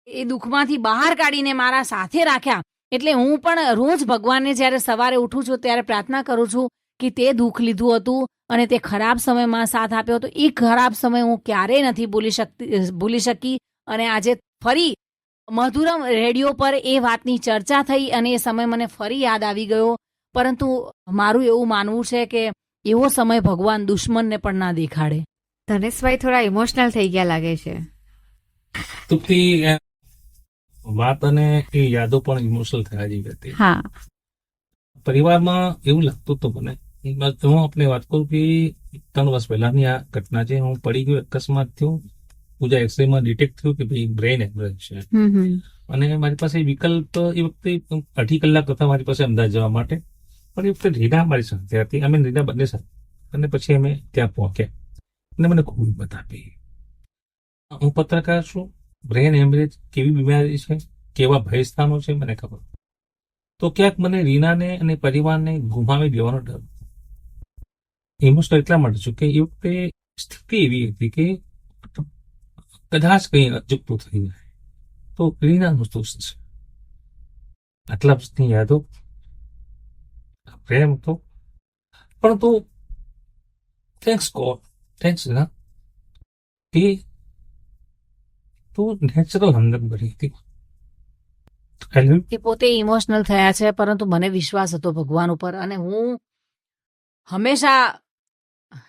એ દુઃખમાંથી બહાર કાઢીને મારા સાથે રાખ્યા. એટલે હું પણ રોજ ભગવાનને જ્યારે સવારે ઉઠું છું ત્યારે પ્રાર્થના કરું છું કે તે દુઃખ લીધું હતું અને તે ખરાબ સમયમાં સાથ આપ્યો હતો. એ ખરાબ સમય હું ક્યારેય નથી ભૂલી શકી. અને આજે ફરી મધુરમ રેડિયો પર એ વાતની ચર્ચા થઈ અને એ સમય મને ફરી યાદ આવી ગયો. પરંતુ મારું એવું માનવું છે કે એવો સમય ભગવાન દુશ્મનને પણ ના દેખાડે. ધનેશભાઈ થોડા ઇમોશનલ થઈ ગયા લાગે છે. તૃપ્તિ, વાત અને એ યાદો પણ ઇમોશનલ થયા જેવી હતી. હા. પરિવારમાં એવું લાગતું હતું મને. હું આપણે વાત કરું કે 3 વર્ષ પહેલાની આ ઘટના છે. હું પડી ગયો, અકસ્માત થયો, પૂજા એક્સરેમાં ડિટેક્ટ થયું કે ભાઈ બ્રેઇન હેમરેજ છે. અને મારી પાસે વિકલ્પ એ વખતે 2.5 કલાક હતા મારી પાસે અમદાવાદ જવા માટે. પણ એ વખતે રીના મારી સાથે હતી, અમે રીના બંને સાથે. અને પછી અમે ત્યાં પહોંચ્યા અને મને ખૂબ હિંમત આપી. હું પત્રકાર છું, બ્રેઇન હેમરેજ કેવી બીમારી છે, કેવા ભયસ્થાનો છે મને ખબર. તો ક્યાંક મને રીનાને અને પરિવારને ગુમાવી દેવાનો ડર. ઇમોશનલ એટલા માટે છું કે એ વખતે સ્થિતિ એવી હતી કે કદાચ કંઈ અચૂકતું થઈ જાય તો રીનાનું શું છે. આટલા વર્ષની યાદો પ્રેમ હતો. પરંતુ થેન્ક્સ ગોડ, થેન્ક્સ ના કે તું નેચરલ હમદર્દ બની હતી. એ પોતે ઇમોશનલ થયા છે, પરંતુ મને વિશ્વાસ હતો ભગવાન ઉપર, અને હું હંમેશા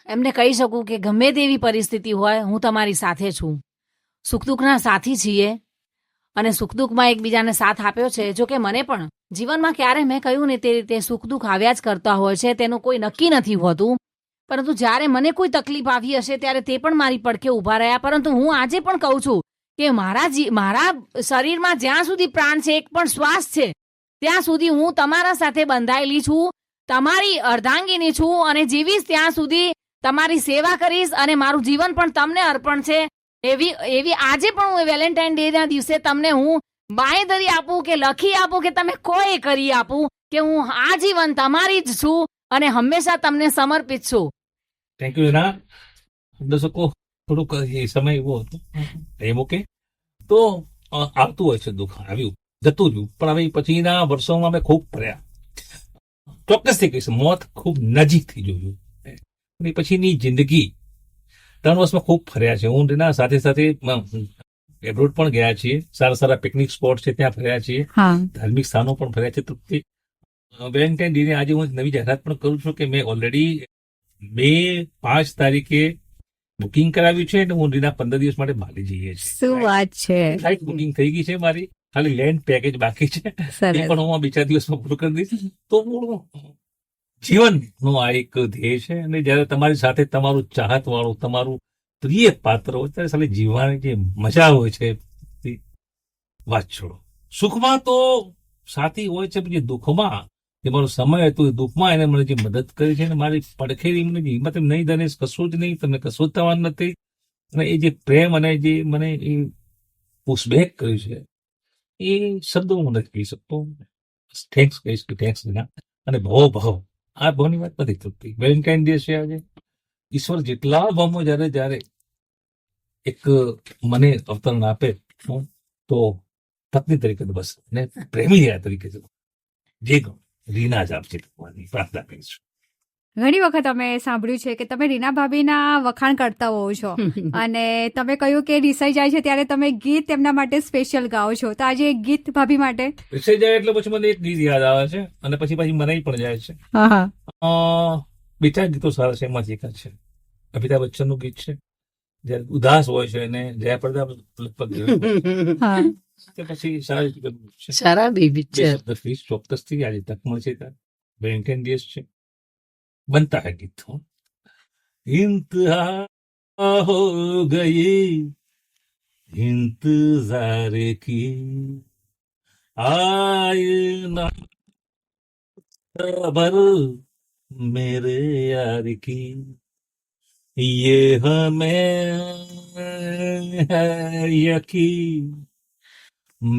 એમને કહી શકું કે ગમે તેવી પરિસ્થિતિ હોય, હું તમારી સાથે છું. સુખ દુઃખના સાથી છીએ, અને સુખ દુઃખમાં એકબીજાને સાથ આપ્યો છે. જો કે મને પણ જીવનમાં ક્યારે મેં કહ્યું ને તે રીતે સુખ દુઃખ આવ્યા જ કરતા હોય છે, તેનું કોઈ નક્કી નથી હોતું. પરંતુ જ્યારે મને કોઈ તકલીફ આવી હશે ત્યારે તે પણ મારી પડખે ઊભા રહ્યા. પરંતુ હું આજે પણ કહું છું કે મારા શરીરમાં જ્યાં સુધી પ્રાણ છે, એક પણ શ્વાસ છે, ત્યાં સુધી હું તમારા સાથે બંધાયેલી છું, તમારી અર્ધાંગીની છું, અને જીવીશ ત્યાં સુધી તમારી સેવા કરીશ, અને મારું જીવન પણ તમને અર્પણ છે. એવી આજે પણ હું વેલેન્ટાઇન ડે ના દિવસે તમને હું બાંયધરી આપું કે લખી આપું કે તમે કોઈ કરી આપું કે હું આજીવન તમારી જ છું અને હંમેશા તમને સમર્પિત છું. થેન્ક યુ ના. દર્શકો, થોડુંક એ સમય એવો હતો એમ, ઓકે. તો આવતું હોય છે દુઃખ, આવ્યું જતું રહ્યું, પણ હવે પછીના વર્ષોમાં અમે ખૂબ ફર્યા. ચોક્કસથી કહીશ, મોત ખૂબ નજીકથી જોયું. અને પછીની જિંદગી 3 વર્ષમાં ખૂબ ફર્યા છે. હું તેના સાથે સાથે એબ્રોડ પણ ગયા છીએ, સારા સારા પિકનિક સ્પોટ છે ત્યાં ફર્યા છીએ, ધાર્મિક સ્થાનો પણ ફર્યા છે. તૃપ્તિ, વેલેન્ટાઇન ડે આજે હું નવી જાહેરાત પણ કરું છું કે મેં ઓલરેડી મે 5 તારીખે બુકિંગ કરાવ્યું છે, અને હું રીના 15 દિવસ માટે બાલી જઈએ છીએ. શું વાત છે! ફ્લાઇટ બુકિંગ થઈ ગઈ છે મારી, ખાલી લેન્ડ પેકેજ બાકી છે, એ પણ હું 2-4 દિવસમાં પૂરું કરી દઈશ. તો જીવનનો આ એક ધ્યેય છે, અને જયારે તમારી સાથે તમારું ચાહત વાળું, તમારું પ્રિય પાત્ર હોય ત્યારે સાલી જીવવાની જે મજા હોય છે વાત છોડો. સુખમાં તો સાથી હોય છે, પછી દુઃખમાં જે મારો સમય હતો એ દુઃખમાં એને મને જે મદદ કરી છે, અને મારી પડખેરી મને હિંમત નહીં ધનેશ, કશું જ નહીં, તમને કશું જ થવાનું નથી. અને એ જે પ્રેમ અને જે મને એ પુશબેક કર્યું છે, એ શબ્દો હું નથી કહી શકતો. થેન્ક્સ કહીશ કે થેન્ક્સ વિના. અને ભાવ આ ભાવની વાત નથી થતી. વેલેન્ટાઇન ડે છે આજે. ઈશ્વર જેટલા ભાવમાં જ્યારે એક મને અવતરણ આપે, તો પત્ની તરીકે તો બસ, ને પ્રેમી તરીકે તો જે રીના જ આપશે, પ્રાર્થના કરીશું. ઘણી વખત અમે સાંભળ્યું છે કે તમે રીના ભાભીના વખાણ કરતા હોવ છો, અને તમે કહ્યું કે રિસાઈ જાય છે ત્યારે તમે ગીત એમના માટે સ્પેશિયલ ગાઓ છો. તો આજે એક ગીત ભાભી માટે. રિસાઈ જાય એટલે પછી મને એક ગીત યાદ આવે છે, અને પછી મનાઈ પણ જાય છે. બીજા ગીતો સારા છે, એમાંથી એક છે અમિતાભ બચ્ચનનું ગીત છે, જયારે ઉદાસ હોય છે અને જયાપ્રદા લગભગ પછી શરાબી પિક્ચર ચોક્કસથી આજે તક મળશે ત્યારે વેલેન્ટાઇન દિવસ છે, बनता है गीत. इंतहा हो गई इंतजार की, आए ना खबर मेरे यार की, ये हमें है यकीन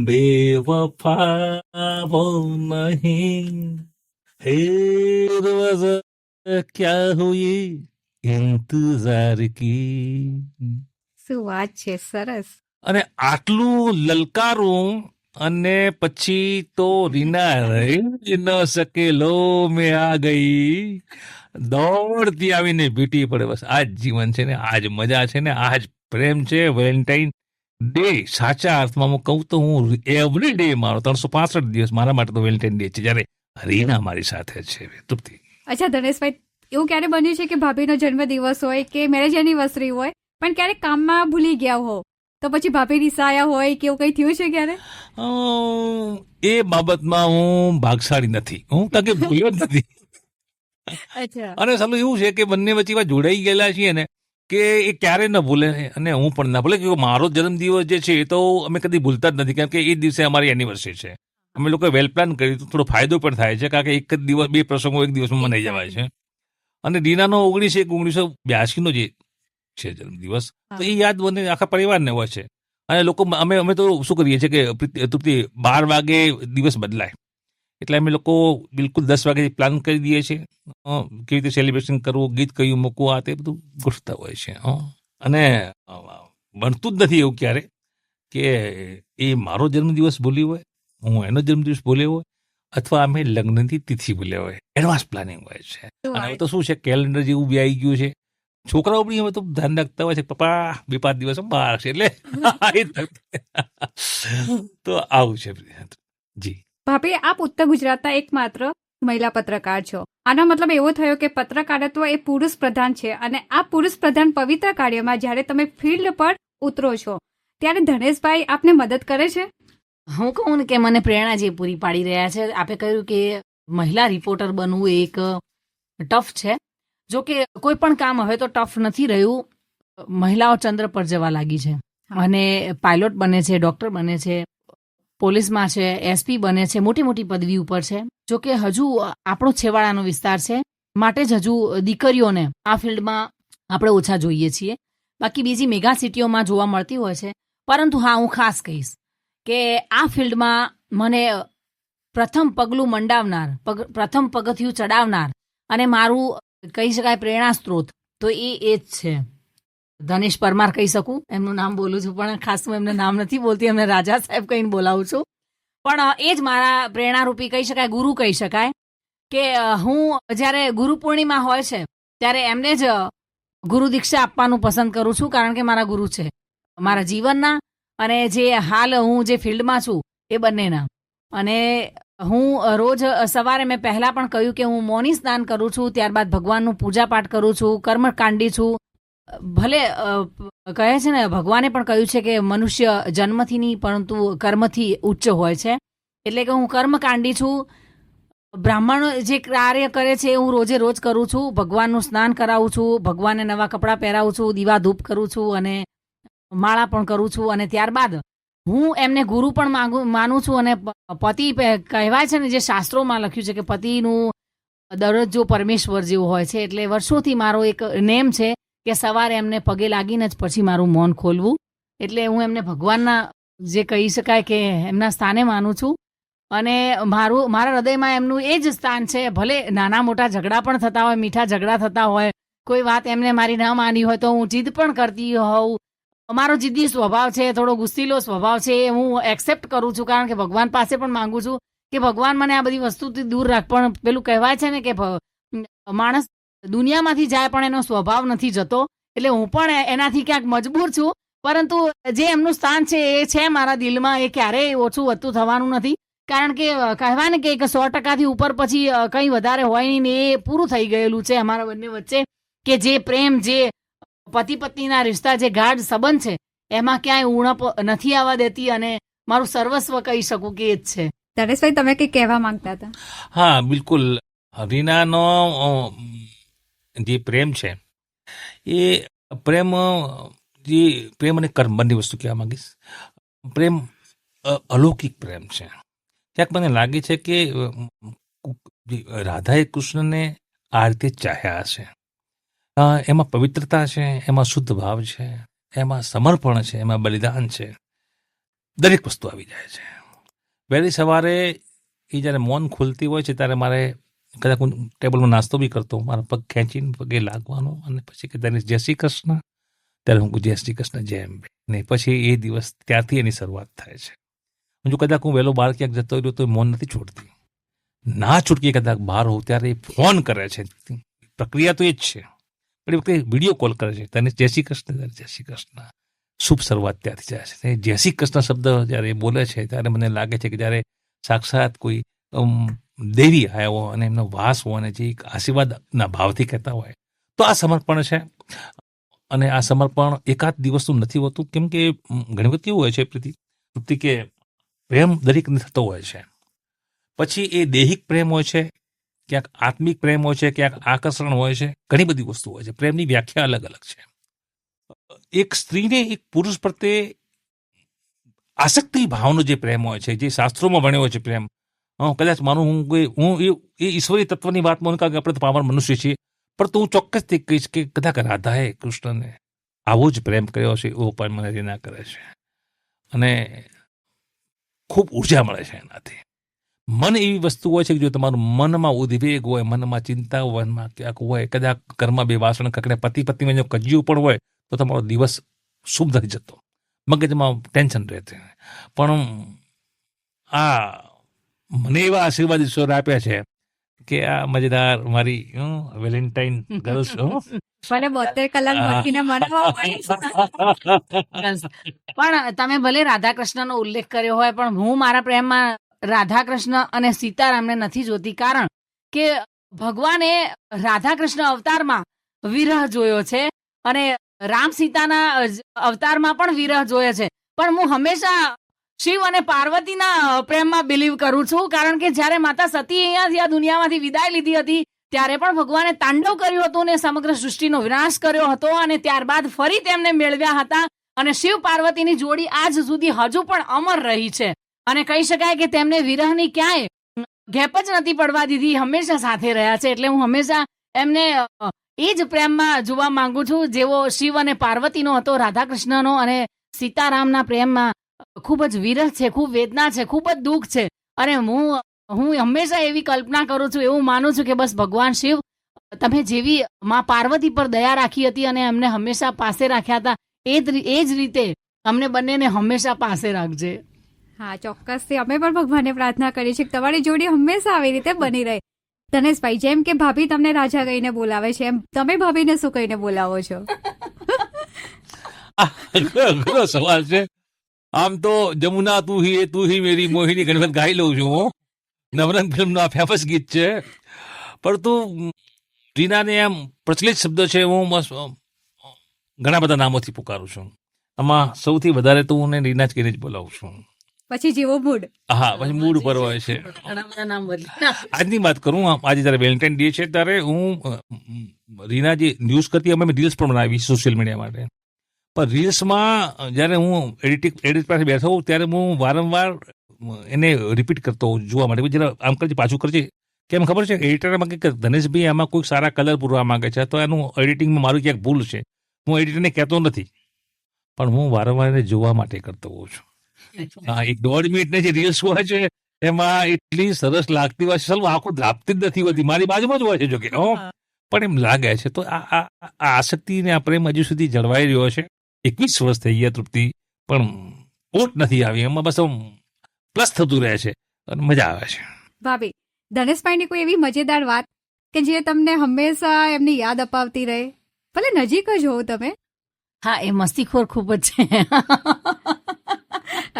बेवफा वो नहीं, फिर वजह क्या हुई इंतजार કી. શું વાત છે! સરસ. અને આટલું લલકારું અને પછી તો રીના રહી ન શકે, લો મેં આ ગઈ, દોડતી આવીને ભીટી પડે. બસ આ જ જીવન છે ને, આ જ મજા છે ને, આ જ પ્રેમ છે. વેલેન્ટાઇન ડે સાચા અર્થમાં હું કહું તો હું એવરી ડે મારો 365 દિવસ મારા માટે તો વેલેન્ટાઇન ડે છે, જયારે રીના મારી સાથે છે. તૃપ્તિ, અચ્છા ધનેશભાઈ, એવું ક્યારે બન્યું છે કે ભાભીનો જન્મદિવસ હોય કે મેરેજ એનિવર્સરી હોય, પણ ક્યારેક કામમાં ભૂલી ગયા હો, તો પછી ભાભી રિસાયા હોય કે એવું કઈ થયું છે ક્યારે? એ બાબતમાં હું ભાગશાળી નથી, હું કે ભૂલ્યો જ નથી. અચ્છા. અને સાલું એવું છે કે બંને વચ્ચે જોડાઈ ગયેલા છીએ ને, કે એ ક્યારે ન ભૂલે અને હું પણ ના ભૂલે. કે મારો જન્મદિવસ જે છે એ તો અમે કદી ભૂલતા જ નથી, કારણ કે એ દિવસે અમારી એનિવર્સરી છે. અમે લોકો વેલ પ્લાન કર્યું તો થોડો ફાયદો પણ થાય છે, કારણ કે એક જ દિવસ 2 પ્રસંગો એક દિવસમાં મનાઈ જવાય છે. અને રીનાનો 1982 જે છે જન્મદિવસ, તો એ યાદ બને આખા પરિવારને હોય છે. અને લોકો અમે તો શું કરીએ છીએ કે તૃપ્તિ 12 વાગે દિવસ બદલાય એટલે અમે લોકો બિલકુલ 10 વાગે પ્લાન કરી દઈએ છીએ, કેવી રીતે સેલિબ્રેશન કરવું, ગીત કયું મૂકવું, આ તે બધું ગોઠવતા હોય છે. અને બનતું જ નથી એવું ક્યારે કે એ મારો જન્મદિવસ ભૂલી હોય, હું એનો જન્મદિવસ ભૂલ્યો હોય, અથવા અમે લગ્નની તિથિ બોલ્યા હોય, એડવાન્સ પ્લાનિંગ હોય છે. અને હવે તો શું છે, કેલેન્ડર જેવું બી આવી ગયું છે. છોકરાઓ બી હવે તો ધ્યાન રાખતા હોય છે, પપ્પા 2-5 દિવસ બહાર છે, એટલે તો આવું છે જી. ભાભી, આપ ઉત્તર ગુજરાતના એકમાત્ર મહિલા પત્રકાર છો. આનો મતલબ એવો થયો કે પત્રકારત્વ એ પુરુષ પ્રધાન છે, અને આ પુરુષ પ્રધાન પવિત્ર કાર્યમાં જ્યારે તમે ફિલ્ડ પર ઉતરો છો ત્યારે ધનેશભાઈ આપને મદદ કરે છે? હું કહું ને કે મને પ્રેરણા જે પૂરી પાડી રહ્યા છે. આપે કહ્યું કે મહિલા રિપોર્ટર બનવું એક ટફ છે. જો કે કોઈ પણ કામ હવે તો ટફ નથી રહ્યું. મહિલાઓ ચંદ્ર પર જવા લાગી છે અને પાયલોટ બને છે, ડોક્ટર બને છે, પોલીસમાં છે, એસપી બને છે, મોટી મોટી પદવી ઉપર છે. જો કે હજુ આપણો છેવાડાનો વિસ્તાર છે, માટે જ હજુ દીકરીઓને આ ફિલ્ડમાં આપણે ઓછા જોઈએ છીએ. બાકી બીજી મેગા સિટીઓમાં જોવા મળતી હોય છે. પરંતુ હા, હું ખાસ કહીશ કે આ ફિલ્ડમાં મને પ્રથમ પગલું મંડાવનાર, પ્રથમ પગથિયું ચડાવનાર અને મારું કહી શકાય પ્રેરણા સ્ત્રોત તો એ જ છે. ધનેશ પરમાર કહી શકું, એમનું નામ બોલું છું પણ ખાસ હું એમને નામ નથી બોલતી, એમને રાજા સાહેબ કહીને બોલાવું છું. પણ એ જ મારા પ્રેરણારૂપી કહી શકાય, ગુરુ કહી શકાય. કે હું જ્યારે ગુરુ પૂર્ણિમા હોય છે ત્યારે એમને જ ગુરુ દીક્ષા આપવાનું પસંદ કરું છું, કારણ કે મારા ગુરુ છે મારા જીવનના અને જે હાલ હું જે ફિલ્ડમાં છું એ બંનેના. અને હું રોજ સવારે મેં પહેલાં પણ કહ્યું કે હું મૌની સ્નાન કરું છું, ત્યારબાદ ભગવાનનું પૂજાપાઠ કરું છું, કર્મકાંડી છું. ભલે કહે છે ને, ભગવાને પણ કહ્યું છે કે મનુષ્ય જન્મથી નહીં પરંતુ કર્મથી ઉચ્ચ હોય છે. એટલે કે હું કર્મકાંડી છું. બ્રાહ્મણ જે કાર્ય કરે છે એ હું રોજે રોજ કરું છું. ભગવાનનું સ્નાન કરાવું છું, ભગવાનને નવા કપડાં પહેરાવું છું, દીવા ધૂપ કરું છું અને માળા પણ કરું છું. અને ત્યારબાદ હું એમને ગુરુ પણ માનું છું. અને પતિ કહેવાય છે ને, જે શાસ્ત્રોમાં લખ્યું છે કે પતિનું દરજ્જો પરમેશ્વર જેવું હોય છે. એટલે વર્ષોથી મારો એક નેમ છે કે સવારે એમને પગે લાગીને જ પછી મારું મૌન ખોલવું. એટલે હું એમને ભગવાનના જે કહી શકાય કે એમના સ્થાને માનું છું. અને મારા હૃદયમાં એમનું એ જ સ્થાન છે. ભલે નાના મોટા ઝઘડા પણ થતા હોય, મીઠા ઝઘડા થતા હોય, કોઈ વાત એમને મારી ન માની હોય તો હું જીદ પણ કરતી હોઉં. મારો જિદ્દી સ્વભાવ છે, થોડો ગુસ્સીલો સ્વભાવ છે, એ હું એક્સેપ્ટ કરું છું, કારણ કે ભગવાન પાસે પણ માંગુ છું કે ભગવાન મને આ બધી વસ્તુથી દૂર રાખ. પણ પેલું કહેવાય છે ને કે માણસ દુનિયામાંથી જાય પણ એનો સ્વભાવ નથી જતો. એટલે હું પણ એનાથી ક્યાંક મજબૂર છું. પરંતુ જે એમનું સ્થાન છે એ છે મારા દિલમાં, એ ક્યારેય ઓછું વધતું થવાનું નથી. કારણ કે કહેવાય ને કે 100% ઉપર પછી કંઈ વધારે હોય નહીં ને એ પૂરું થઈ ગયેલું છે અમારા બંને વચ્ચે. કે જે પ્રેમ, જે પતિ પત્નીના રિશ્તા, જે ગાઢ સંબંધ છે એમાં ક્યાંય ઉણપ નથી આવવા દેતી. અને મારું સર્વસ્વ કહી શકું કે એ જ છે. ધનેશભાઈ, તમે કંઈ કહેવા માંગતા હતા? હા, બિલકુલ. રીનાનો જે પ્રેમ છે એ પ્રેમ અને કર્મ બંને વસ્તુ કહેવા માંગીશ. પ્રેમ અલૌકિક પ્રેમ છે. ક્યાંક મને લાગે છે કે રાધાએ કૃષ્ણને આ રીતે ચાહ્યા છે. એમાં પવિત્રતા છે, એમાં શુદ્ધ ભાવ છે, એમાં સમર્પણ છે, એમાં બલિદાન છે. દરેક વસ્તુ આવી જાય છે. વહેલી સવારે એ જ્યારે મૌન ખુલતી હોય છે ત્યારે મારે કદાચ હું ટેબલમાં નાસ્તો બી કરતો, મારા પગ ખેંચીને પગે લાગવાનો અને પછી કે તને જય શ્રી કૃષ્ણ, ત્યારે હું જય શ્રી કૃષ્ણ જય અંબે. ને પછી એ દિવસ ત્યારથી એની શરૂઆત થાય છે. જો કદાચ હું વહેલો બહાર ક્યાંક જતો રહ્યો તો મૌન નથી છોડતી. ના છૂટકી કદાચ બહાર હોઉં ત્યારે એ ફોન કરે છે. પ્રક્રિયા તો એ જ છે. પણ એ વખતે વિડીયો કોલ કરે છે, તને જય શ્રી કૃષ્ણ, જય શ્રી કૃષ્ણ. શુભ શરૂઆત ત્યાંથી જાય છે. જય શ્રી કૃષ્ણ શબ્દ જ્યારે એ બોલે છે ત્યારે મને લાગે છે કે જ્યારે સાક્ષાત કોઈ દેવી આવ્યો અને એમનો વાસ હોય અને જે એક આશીર્વાદના ભાવથી કહેતા હોય તો આ સમર્પણ છે. અને આ સમર્પણ એકાદ દિવસનું નથી હોતું. કેમ કે ઘણી વખત કેવું હોય છે પ્રીતિ કે પ્રેમ દરેકને થતો હોય છે. પછી એ દૈહિક પ્રેમ હોય છે, ક્યાંક આત્મિક પ્રેમ હોય છે, ક્યાંક આકર્ષણ હોય છે, ઘણી બધી વસ્તુ હોય છે. પ્રેમની વ્યાખ્યા અલગ અલગ છે. એક સ્ત્રીને એક પુરુષ પ્રત્યે આસક્તિ ભાવનો જે પ્રેમ હોય છે, જે શાસ્ત્રોમાં ભણ્યો હોય છે પ્રેમ, કદાચ માનું હું એ ઈશ્વરી તત્વની વાત માનું, કારણ કે આપણે તો પાવર મનુષ્ય છીએ. પણ તો હું ચોક્કસથી કહીશ કે કદાચ રાધાએ કૃષ્ણને આવો જ પ્રેમ કર્યો છે, એવો પણ મને રીના કરે છે. અને ખૂબ ઉર્જા મળે છે એનાથી. મન એવી વસ્તુ હોય છે કે જો તમારું મનમાં ઉદ્વેગ હોય, મનમાં ચિંતા હોય, મનમાં ક્યાંક હોય, કદાચ ઘરમાં બે વાસણ કકડે, પતિ પત્નીમાં જો કજિયું પણ હોય તો તમારો દિવસ શુભ નથી જતો, મગજમાં ટેન્શન રહેશે. પણ આ મને એવા આશીર્વાદ ઈશ્વર આપ્યા છે કે આ મજેદાર મારી વેલેન્ટાઇન ગર્લ્સ ભલે 72 કલાક બાકીને મનાવવા પડે. પણ તમે ભલે રાધા કૃષ્ણનો ઉલ્લેખ કર્યો હોય, પણ હું મારા પ્રેમમાં રાધા કૃષ્ણ અને સીતારામને નથી જોતી, કારણ કે ભગવાને રાધા કૃષ્ણ અવતારમાં વિરહ જોયો છે અને રામ સીતાના અવતારમાં પણ વિરહ જોયો છે. પણ હું હંમેશા શિવ અને પાર્વતીના પ્રેમમાં બિલીવ કરું છું, કારણ કે જ્યારે માતા સતી અહીંયાથી આ દુનિયામાંથી વિદાય લીધી હતી ત્યારે પણ ભગવાને તાંડવ કર્યું હતું ને સમગ્ર સૃષ્ટિનો વિનાશ કર્યો હતો, અને ત્યારબાદ ફરી તેમને મેળવ્યા હતા. અને શિવ પાર્વતીની જોડી આજ સુધી હજુ પણ અમર રહી છે, અને કહી શકાય કે તેમને વિરહની ક્યાંય ગેપ જ નથી પડવા દીધી, હંમેશા સાથે રહ્યા છે. એટલે હું હંમેશા એમને એ જ પ્રેમમાં જોવા માંગુ છું જેવો શિવ અને પાર્વતીનો હતો, રાધા કૃષ્ણનો અને સીતારામના પ્રેમમાં ખૂબ જ વિરહ છે, ખૂબ વેદના છે, ખૂબ જ દુઃખ છે. અને હું હંમેશા એવી કલ્પના કરું છું, એવું માનું છું કે બસ ભગવાન શિવ તમે જેવી માં પાર્વતી પર દયા રાખી હતી અને એમને હંમેશા પાસે રાખ્યા હતા, એ જ રીતે અમને બંનેને હંમેશા પાસે રાખજે. હા, ચોક્કસથી અમે પણ ભગવાનને પ્રાર્થના કરીએ છીએ કે તમારી જોડી હંમેશા આવી રીતે બની રહે. ધનેશભાઈ, જેમ કે ભાભી તમને રાજા કહીને બોલાવે છે, એમ તમે ભાભીને શું કહીને બોલાવો છો? ઘણો સવાલ છે. આમ તો જમુના તું હી મેરી મોહિની ઘણી વખત ગાઈ લઉં છું હું, નવરંગ ફિલ્મનું આ ફેમસ ગીત છે. પરંતુ રીનાને એમ પ્રચલિત શબ્દ છે, હું ઘણા બધા નામોથી પુકારું છું. આમાં સૌથી વધારે તો હું રીના જ કહીને જ બોલાવું છું. પછી જેવો મૂડ. હા, પછી મૂડ ઉપર હોય છે. ઘણા બધા નામ બદલી. આજની વાત કરું, આજે જયારે વેલેન્ટાઇન ડે છે ત્યારે હું રીના જે ન્યૂઝ કરતી, અમે રીલ્સ પણ બનાવી સોશિયલ મીડિયા માટે. પણ રીલ્સમાં જ્યારે હું એડિટ પાસે બેઠો હોઉં ત્યારે હું વારંવાર એને રિપીટ કરતો હોઉં જોવા માટે, જરા આમ કરજે, પાછું કરજે. કેમ ખબર છે, એડિટરમાં કે ધનેશભાઈ આમાં કોઈક સારા કલર પૂરવા માંગે છે, તો એનું એડિટિંગમાં મારું ક્યાંક ભૂલ છે. હું એડિટરને કહેતો નથી, પણ હું વારંવાર એને જોવા માટે કરતો હોઉં છું. હા, 1.5 મિનિટની જે રીલ્સ હોય છે એમાં એટલી સરસ લાગતી હોય છે, સલવા આંખો ધ્રાપતી જ નથી હોતી, મારી બાજુમાં જ હોય છે જોકે, પણ એમ લાગે છે. તો આ આસક્તિ ને આ પ્રેમ હજુ સુધી જળવાઈ રહ્યો છે. 21 વર્ષ થઈ ગયા તૃપ્તિ, પણ ઓટ નથી આવી, એમાં બસ પ્લસ થતું રહે છે અને મજા આવે છે. ભાભી, ધનેશભાઈની કોઈ એવી મજેદાર વાત કે જે તમને હંમેશા એમની યાદ અપાવતી રહે, ભલે નજીક જ હોવ તમે? હા, એ મસ્તીખોર ખૂબ જ છે.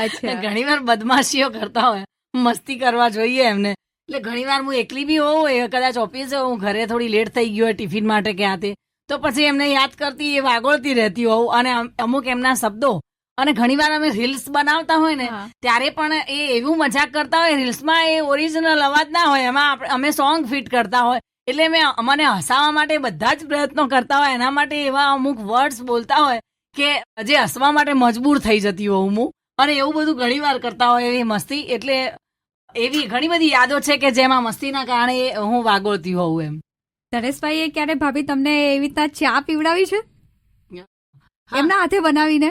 અચ્છા. ઘણી વાર બદમાશીઓ કરતા હોય, મસ્તી કરવા જોઈએ એમને. એટલે ઘણી વાર હું એકલી બી હોઉં, કદાચ ઓફિસે હું ઘરે થોડી લેટ થઈ ગયો હોય ટિફિન માટે કે આ તે, તો પછી એમને યાદ કરતી, એ વાગોળતી રહેતી હોઉં, અને અમુક એમના શબ્દો. અને ઘણી વાર અમે રીલ્સ બનાવતા હોય ને ત્યારે પણ એ એવું મજાક કરતા હોય, રીલ્સમાં એ ઓરિજિનલ અવાજ ના હોય, એમાં અમે સોંગ ફિટ કરતા હોય, એટલે મને હસાવવા માટે બધા જ પ્રયત્નો કરતા હોય, એના માટે એવા અમુક વર્ડ્સ બોલતા હોય કે જે હસવા માટે મજબૂર થઈ જતી હોઉં હું. અને એવું બધું ઘણી વાર કરતા હોય એવી મસ્તી. એટલે એવી ઘણી બધી યાદો છે કે જેમાં મસ્તીના કારણે હું વાગોળતી હોઉં એમ. ધનેશભાઈએ ક્યારે ભાભી તમને એવી રીતના ચા પીવડાવી છે એમના હાથે બનાવીને?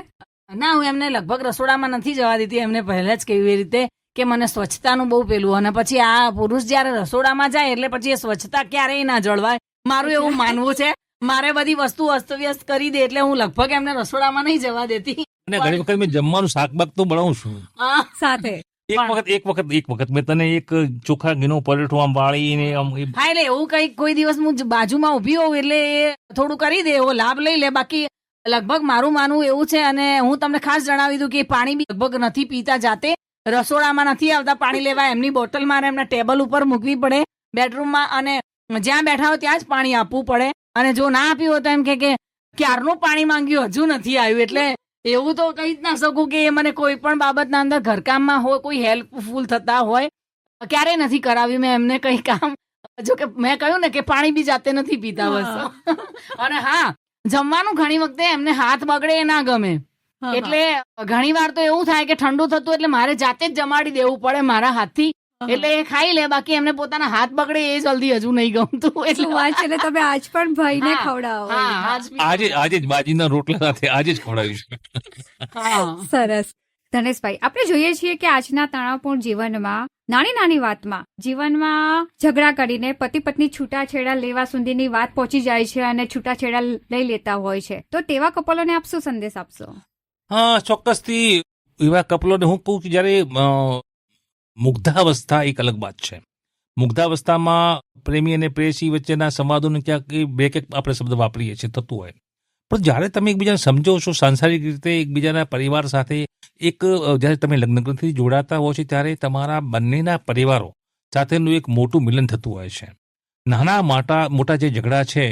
ના, હું એમને લગભગ રસોડામાં નથી જવા દીધી. એમને પહેલા જ કહ્યું એ રીતે કે મને સ્વચ્છતાનું બહુ પેલું, અને પછી આ પુરુષ જયારે રસોડામાં જાય એટલે પછી એ સ્વચ્છતા ક્યારેય ના જળવાય, મારું એવું માનવું છે. મારે બધી વસ્તુ અસ્તવ્યસ્ત કરી દે એટલે હું લગભગ એમને રસોડામાં નહીં જવા દેતી. અને ઘણી વખત મેં જમવાનું શાકબાક તો બનાવું છું સાથે. એક વખત મેં તને એક ચોખા ઘીનો પરેઠો આમ વાળીને હા, એટલે એવું કઈ કોઈ દિવસ હું બાજુમાં ઉભી હોઉં એટલે એ થોડું કરી દે, એવો લાભ લઈ લે. બાકી લગભગ મારું માનવું એવું છે, અને હું તમને ખાસ જણાવી દઉં કે પાણી બી લગભગ નથી પીતા જાતે, રસોડામાં નથી આવતા પાણી લેવા. એમની બોટલ મારે એમના ટેબલ ઉપર મૂકવી પડે બેડરૂમમાં, અને જ્યાં બેઠા હોય ત્યાં જ પાણી આપવું પડે. અને જો ના આપ્યું હોય તો એમ કે ક્યારનું પાણી માંગ્યું હજુ નથી આવ્યું. એટલે એવું તો કહી જ ના શકું કે એ મને કોઈ પણ બાબતના અંદર ઘરકામમાં હોય, કોઈ હેલ્પફુલ થતા હોય, ક્યારેય નથી કરાવ્યું મેં એમને કઈ કામ. જો કે મેં કહ્યું ને કે પાણી બી જાતે નથી પીતા બસ. અને હા, જમવાનું ઘણી વખતે એમને હાથ બગડે એ ના ગમે, એટલે ઘણી વાર તો એવું થાય કે ઠંડુ થતું એટલે મારે જાતે જ જમાડી દેવું પડે મારા હાથથી, એટલે એ ખાઈ લે. બાકી એમને પોતાના હાથ બગડે એ જલ્દી હજુ નહીં ગમતું. એટલે વાત છે, તમે આજ પણ ભાઈને ખવડાવો? આજે જ બાજીના રોટલા સાથે આજે જ ખવડાવીશું. સરસ. ધનેશભાઈ, આપણે જોઈએ છીએ કે આજના તણાવપૂર્ણ જીવનમાં નાની નાની વાતમાં જીવનમાં ઝઘડા કરીને પતિ પત્ની છૂટાછેડા લેવા સુધીની વાત પહોંચી જાય છે અને છૂટાછેડા લઈ લેતા હોય છે, તો તેવા કપલોને આપ શું સંદેશ આપશો? હા, ચોક્કસથી એવા કપલોને હું કહું કે જયારે મુગ્ધાવસ્થા એક અલગ વાત છે. મુગ્ધાવસ્થામાં પ્રેમી અને પ્રેયસી વચ્ચેના સંવાદોને ક્યાંક બે કે આપણે શબ્દ વાપરીએ છીએ થતું હોય, પણ જ્યારે તમે એકબીજાને સમજો છો સાંસારિક રીતે એકબીજાના પરિવાર સાથે જ્યારે તમે લગ્નથી જોડાતા હો છો ત્યારે તમારા બંનેના પરિવારો સાથેનું એક મોટું મિલન થતું હોય છે. નાના મોટા જે ઝઘડા છે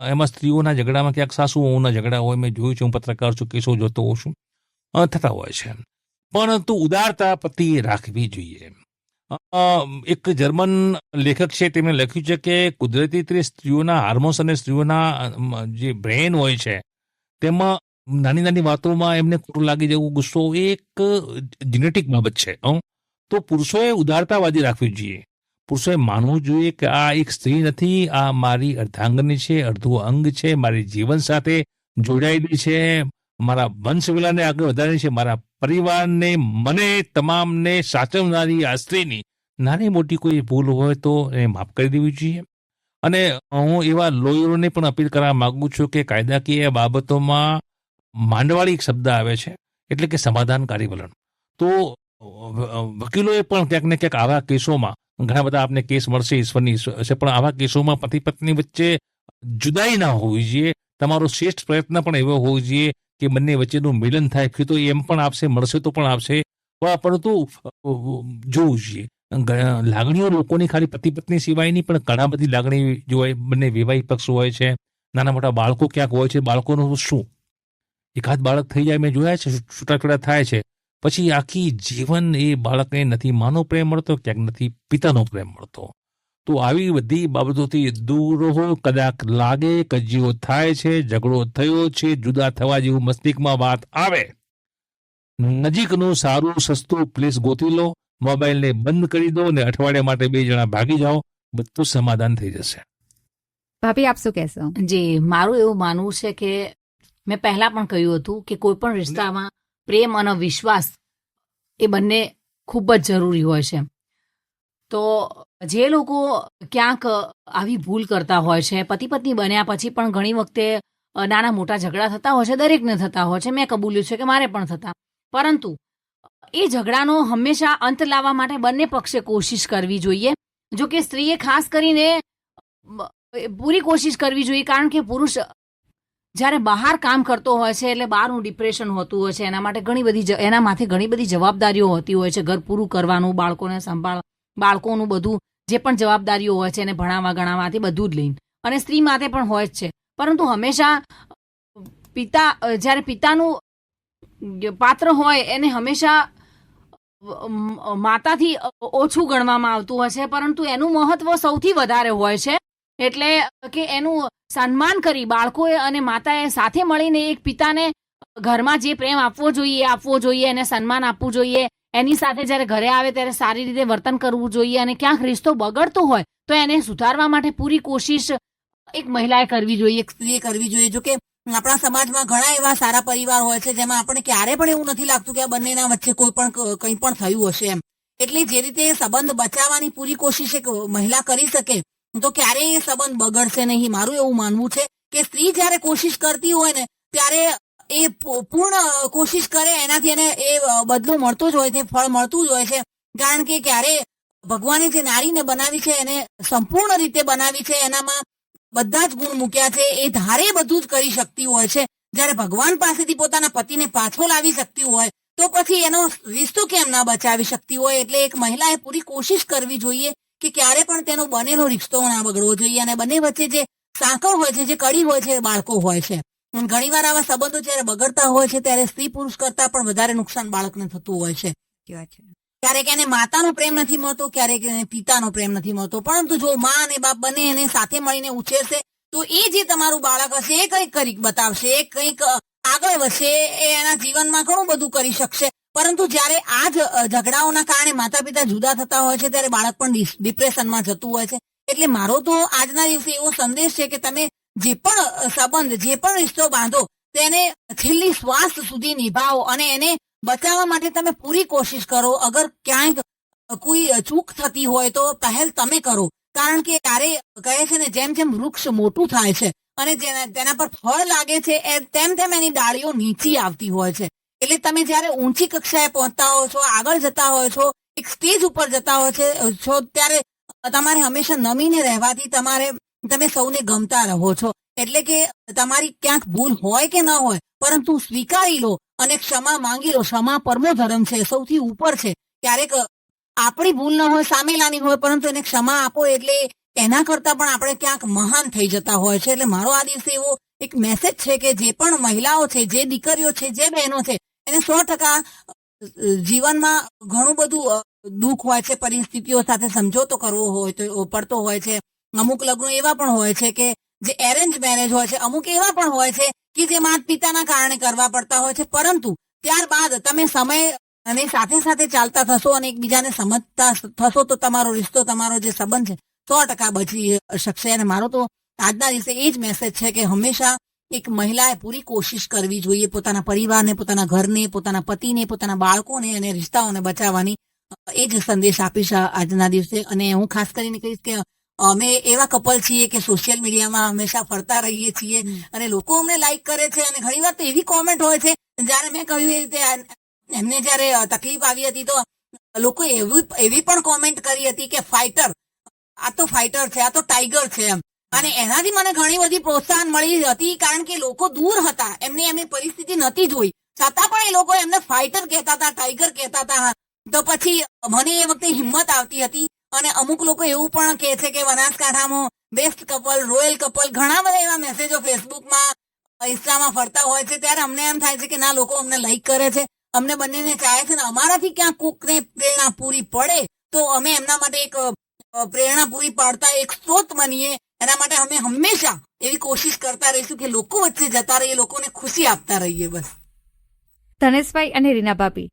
એમાં સ્ત્રીઓના ઝઘડામાં ક્યાંક સાસુઓના ઝઘડા હોય, મેં જોયું છે, હું પત્રકાર છું, કેસો જોતો હોઉં છું, થતા હોય છે. પરંતુ ઉદારતા પતિએ રાખવી જોઈએ. એક જર્મન લેખક છે તેમણે લખ્યું છે કે કુદરતી રીતે સ્ત્રીઓના હાર્મોન્સ અને સ્ત્રીઓના જે બ્રેન હોય છે તેમાં નાની નાની વાતોમાં એમને ખોટું લાગી જવું, ગુસ્સો એ એક જીનેટિક બાબત છે. તો પુરુષોએ ઉદારતાવાદી રાખવી જોઈએ. પુરુષોએ માનવું જોઈએ કે આ એક સ્ત્રી નથી, આ મારી અર્ધાંગની છે, અડધું અંગ છે, મારી જીવન સાથે જોડાયેલી છે, મારા વંશવેલાને આગળ વધારી છે, મારા પરિવારને, મને તમામને સાચવનારી આ સ્ત્રીની નાની મોટી કોઈ ભૂલ હોય તો એને માફ કરી દેવી જોઈએ. અને હું એવા લોયરોને પણ અપીલ કરવા માંગુ છું કે કાયદાકીય બાબતોમાં માંડવાળી એક શબ્દ આવે છે, એટલે કે સમાધાનકારી વલણ. તો વકીલોએ પણ ક્યાંક ને ક્યાંક આવા કેસોમાં, ઘણા બધા આપને કેસ મળશે ઈશ્વરની હશે, પણ આવા કેસોમાં પતિ પત્ની વચ્ચે જુદાઈ ના હોવી જોઈએ. તમારો શ્રેષ્ઠ પ્રયત્ન પણ એવો હોવો જોઈએ કે બંને વચ્ચેનું મિલન થાય. ફી તો એમ પણ આપશે, મળશે તો પણ આપશે, પરંતુ જોવું જોઈએ. લાગણીઓ લોકોની ખાલી પતિ પત્ની સિવાયની પણ ઘણા બધી લાગણી જોવાય. બંને વિવાહિત પક્ષ હોય છે, નાના મોટા બાળકો ક્યાંક હોય છે, બાળકોનું શું, એકાદ બાળક થઈ જાય, મેં જોયા છે, છૂટાછૂટા થાય છે, પછી આખી જીવન એ બાળકને નથી માનો પ્રેમ મળતો, ક્યાંક નથી પિતાનો પ્રેમ મળતો. તો આવી બધી બાબતોથી દૂર રહો. કદાચ લાગે કજિયો થાય છે, ઝઘડો થયો છે, જુદા થવા જેવું મસ્તિષ્કમાં વાત આવે, નજીકનું સારું સસ્તું પ્લેસ ગોતી લો, મોબાઈલને બંધ કરી દો અને અઠવાડિયા માટે 2 જણા ભાગી જાઓ, બધું સમાધાન થઈ જશે. ભાભી આપ શું કહેશો? જી, મારું એવું માનવું છે કે મેં પહેલા પણ કહ્યું હતું કે કોઈ પણ રિશ્તામાં પ્રેમ અને વિશ્વાસ એ બંને ખૂબ જ જરૂરી હોય છે. તો જે લોકો ક્યાંક આવી ભૂલ કરતા હોય છે, પતિ પત્ની બન્યા પછી પણ ઘણી વખતે નાના મોટા ઝઘડા થતા હોય છે, દરેકને થતા હોય છે, મેં કબૂલ્યું છે કે મારે પણ થતા, પરંતુ એ ઝઘડાનો હંમેશા અંત લાવવા માટે બંને પક્ષે કોશિશ કરવી જોઈએ. જો કે સ્ત્રીએ ખાસ કરીને પૂરી કોશિશ કરવી જોઈએ, કારણ કે પુરુષ જ્યારે બહાર કામ કરતો હોય છે એટલે બહારનું ડિપ્રેશન હોતું હોય છે, એના માથે ઘણી બધી જવાબદારીઓ હોતી હોય છે, ઘર પૂરું કરવાનું, બાળકોને સંભાળ, બાળકોનું બધું જે પણ જવાબદારીઓ હોય છે એને ભણાવવા ગણાવવાથી બધું જ લઈને, અને સ્ત્રી માથે પણ હોય જ છે. પરંતુ હંમેશા જ્યારે પિતાનું પાત્ર હોય એને હંમેશા માતાથી ઓછું ગણવામાં આવતું હોય છે, પરંતુ એનું મહત્વ સૌથી વધારે હોય છે. એટલે કે એનું સન્માન કરી બાળકોએ અને માતાએ સાથે મળીને એક પિતાને ઘરમાં જે પ્રેમ આપવો જોઈએ, એને સન્માન આપવું જોઈએ, એની સાથે જ્યારે ઘરે આવે ત્યારે સારી રીતે વર્તન કરવું જોઈએ, અને ક્યાંક રિશ્તો બગડતો હોય તો એને સુધારવા માટે પૂરી કોશિશ એક મહિલાએ કરવી જોઈએ, એક સ્ત્રીએ કરવી જોઈએ. જો કે આપણા સમાજમાં ઘણા એવા સારા પરિવાર હોય છે જેમાં આપણે ક્યારે પણ એવું નથી લાગતું કે આ બંનેના વચ્ચે કંઈ પણ થયું હશે એમ. એટલે જે રીતે સંબંધ બચાવવાની પૂરી કોશિશ એક મહિલા કરી શકે તો ક્યારેય એ સંબંધ બગડશે નહીં. મારું એવું માનવું છે કે સ્ત્રી જ્યારે કોશિશ કરતી હોય ને ત્યારે એ પૂર્ણ કોશિશ કરે, એનાથી એને એ બદલો મળતો જ હોય છે, ફળ મળતું જ હોય છે. કારણ કે ક્યારે ભગવાને જે નારીને બનાવી છે એને સંપૂર્ણ રીતે બનાવી છે, એનામાં બધા જ ગુણ મૂક્યા છે, એ ધારે બધું જ કરી શકતી હોય છે. જ્યારે ભગવાન પાસેથી પોતાના પતિને પાછો લાવી શકતી હોય તો પછી એનો રિશ્તો કેમ ના બચાવી શકતી હોય. એટલે એક મહિલાએ પૂરી કોશિશ કરવી જોઈએ કે ક્યારે પણ તેનો બનેલો રિશ્તો ના બગડવો જોઈએ, અને બંને વચ્ચે જે સાંકળ હોય છે, જે કડી હોય છે, બાળકો હોય છે. ઘણી વાર આવા સંબંધો જ્યારે બગડતા હોય છે ત્યારે સ્ત્રી પુરુષ કરતા પણ વધારે નુકસાન બાળકને થતું હોય છે. ક્યારેક એને માતાનો પ્રેમ નથી મળતો, ક્યારેક એને પિતાનો પ્રેમ નથી મળતો, પરંતુ જો મા અને બાપ બંને એને સાથે મળીને ઉછેરશે તો એ જે તમારું બાળક હશે એ કંઈક કરી બતાવશે, એ કંઈક આગળ વધશે, એ એના જીવનમાં ઘણું બધું કરી શકશે. પરંતુ જ્યારે આ જ ઝઘડાઓના કારણે માતા પિતા જુદા થતા હોય છે ત્યારે બાળક પણ ડિપ્રેશનમાં જતું હોય છે. એટલે મારો તો આજના દિવસે એવો સંદેશ છે કે તમે જે પણ સંબંધ, જે પણ રિશ્તો બાંધો તેને છેલ્લી શ્વાસ સુધી નિભાવો અને એને બચાવવા માટે તમે પૂરી કોશિશ કરો. અગર ક્યાંક કોઈ ચૂક થતી હોય તો પહેલ તમે કરો, કારણ કે ત્યારે કહે છે ને જેમ જેમ વૃક્ષ મોટું થાય છે અને તેના પર ફળ લાગે છે તેમ તેમ એની ડાળીઓ નીચી આવતી હોય છે. એટલે તમે જયારે ઊંચી કક્ષાએ પહોંચતા હો છો, આગળ જતા હોય છો, એક સ્ટેજ ઉપર જતા હોય છો, ત્યારે તમારે હંમેશા નમીને રહેવાથી તમે સૌને ગમતા રહો છો. એટલે કે તમારી ક્યાંક ભૂલ હોય કે ન હોય, પરંતુ સ્વીકારી લો અને ક્ષમા માંગી લો. ક્ષમા પરમો ધર્મ છે, સૌથી ઉપર છે. ક્યારેક આપણી ભૂલ ન હોય, સામેલાની હોય, પરંતુ એને ક્ષમા આપો એટલે એના કરતા પણ આપણે ક્યાંક મહાન થઈ જતા હોય છે. એટલે મારો આ દિવસે એવો એક મેસેજ છે કે જે પણ મહિલાઓ છે, જે દીકરીઓ છે, જે બહેનો છે, એને 100% જીવનમાં ઘણું બધું દુઃખ હોય છે, પરિસ્થિતિઓ સાથે સમજોતો કરવો હોય તો પડતો હોય છે. અમુક લગ્નો એવા પણ હોય છે કે જે એરેન્જ મેરેજ હોય છે, અમુક એવા પણ હોય છે કે જે માતા પિતાના કારણે કરવા પડતા હોય છે. પરંતુ ત્યારબાદ તમે સમય અને સાથે સાથે ચાલતા થશો અને એકબીજાને સમજતા થશો તો તમારો રિશ્તો, તમારો જે સંબંધ છે 100% બચી શકશે. અને મારો તો આજના દિવસે એ જ મેસેજ છે કે હંમેશા એક મહિલાએ પૂરી કોશિશ કરવી જોઈએ પોતાના પરિવારને, પોતાના ઘરને, પોતાના પતિને, પોતાના બાળકોને અને રિશ્તાઓને બચાવવાની. એ જ સંદેશ આપીશ આજના દિવસે. અને હું ખાસ કરીને કહીશ કે અમે એવા કપલ છીએ કે સોશિયલ મીડિયામાં હંમેશા ફરતા રહીએ છીએ અને લોકો અમને લાઈક કરે છે. અને ઘણી વાર તો એવી કોમેન્ટ હોય છે, જયારે મેં કહ્યું એ રીતે એમને જયારે તકલીફ આવી હતી તો લોકો એવી પણ કોમેન્ટ કરી હતી કે ફાઇટર, આ તો ફાઇટર છે, આ તો ટાઈગર છે એમ. અને એનાથી મને ઘણી બધી પ્રોત્સાહન મળી હતી, કારણ કે લોકો દૂર હતા, એમની પરિસ્થિતિ નથી જોઈ, છતાં પણ એ લોકો એમને ફાઇટર કહેતા હતા, ટાઈગર કહેતા હતા. તો પછી મને એ વખતે હિંમત આવતી હતી. અને અમુક લોકો એવું પણ કહે છે કે બનાસકાંઠામાં બેસ્ટ કપલ, રોયલ કપલ, ઘણા બધા એવા મેસેજો ફેસબુકમાં, ઇન્સ્ટામાં ફરતા હોય છે. ત્યારે અમને એમ થાય છે કે ના, લોકો અમને લાઈક કરે છે, અમને બંનેને ચાહે છે, ને અમારાથી ક્યાંક કોકને પ્રેરણા પૂરી પડે તો અમે એમના માટે એક પ્રેરણા પૂરી પાડતા એક સ્ત્રોત બનીએ. એના માટે અમે હંમેશા એવી કોશિશ કરતા રહીશું કે લોકો વચ્ચે જતા રહીએ, લોકોને ખુશી આપતા રહીએ. બસ. ધનેશભાઈ અને રીના ભાભી,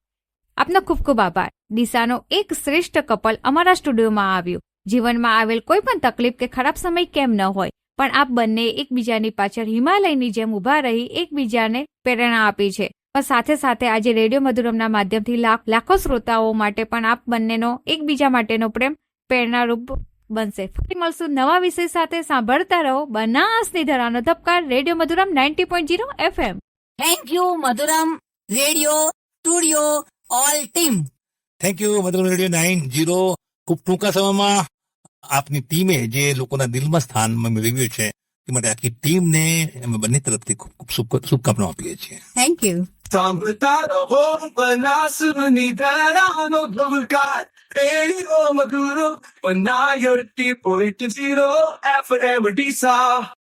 આપનો ખૂબ ખૂબ આભાર. ડીસાનો એક શ્રેષ્ઠ કપલ અમારા સ્ટુડિયોમાં આવ્યું. જીવનમાં આવેલ કોઈ પણ તકલીફ કે ખરાબ સમય કેમ ન હોય, પણ આપ બંને એકબીજાની પાછળ હિમાલયની જેમ ઉભા રહી એકબીજાને પ્રેરણા આપી છે. પણ સાથે સાથે આજે રેડિયો મધુરમના માધ્યમથી લાખો શ્રોતાઓ માટે પણ આપ બંનેનો એકબીજા માટેનો પ્રેમ પ્રેરણારૂપ બનશે. ફરી મળશું નવા વિષય સાથે. સાંભળતા રહો બનાસની ધરાનો ધબકાર, radio Madhuram 90.0 FM. Thank you Madhuram radio studio all team. Thank you Madhuram radio 90. ખૂબ ટૂંકા સમયમાં આપની ટીમે જે લોકોના દિલમાં સ્થાન મેળવ્યું છે એ માટે આખી ટીમને અમે બંને તરફથી ખૂબ ખૂબ શુભકામનાઓ આપીએ છીએ. Thank you. સાંભળતા રહો બનાસની ધરાનો ધબકાર, રેડિયો મધુરમ 90.0 FM ડીસા.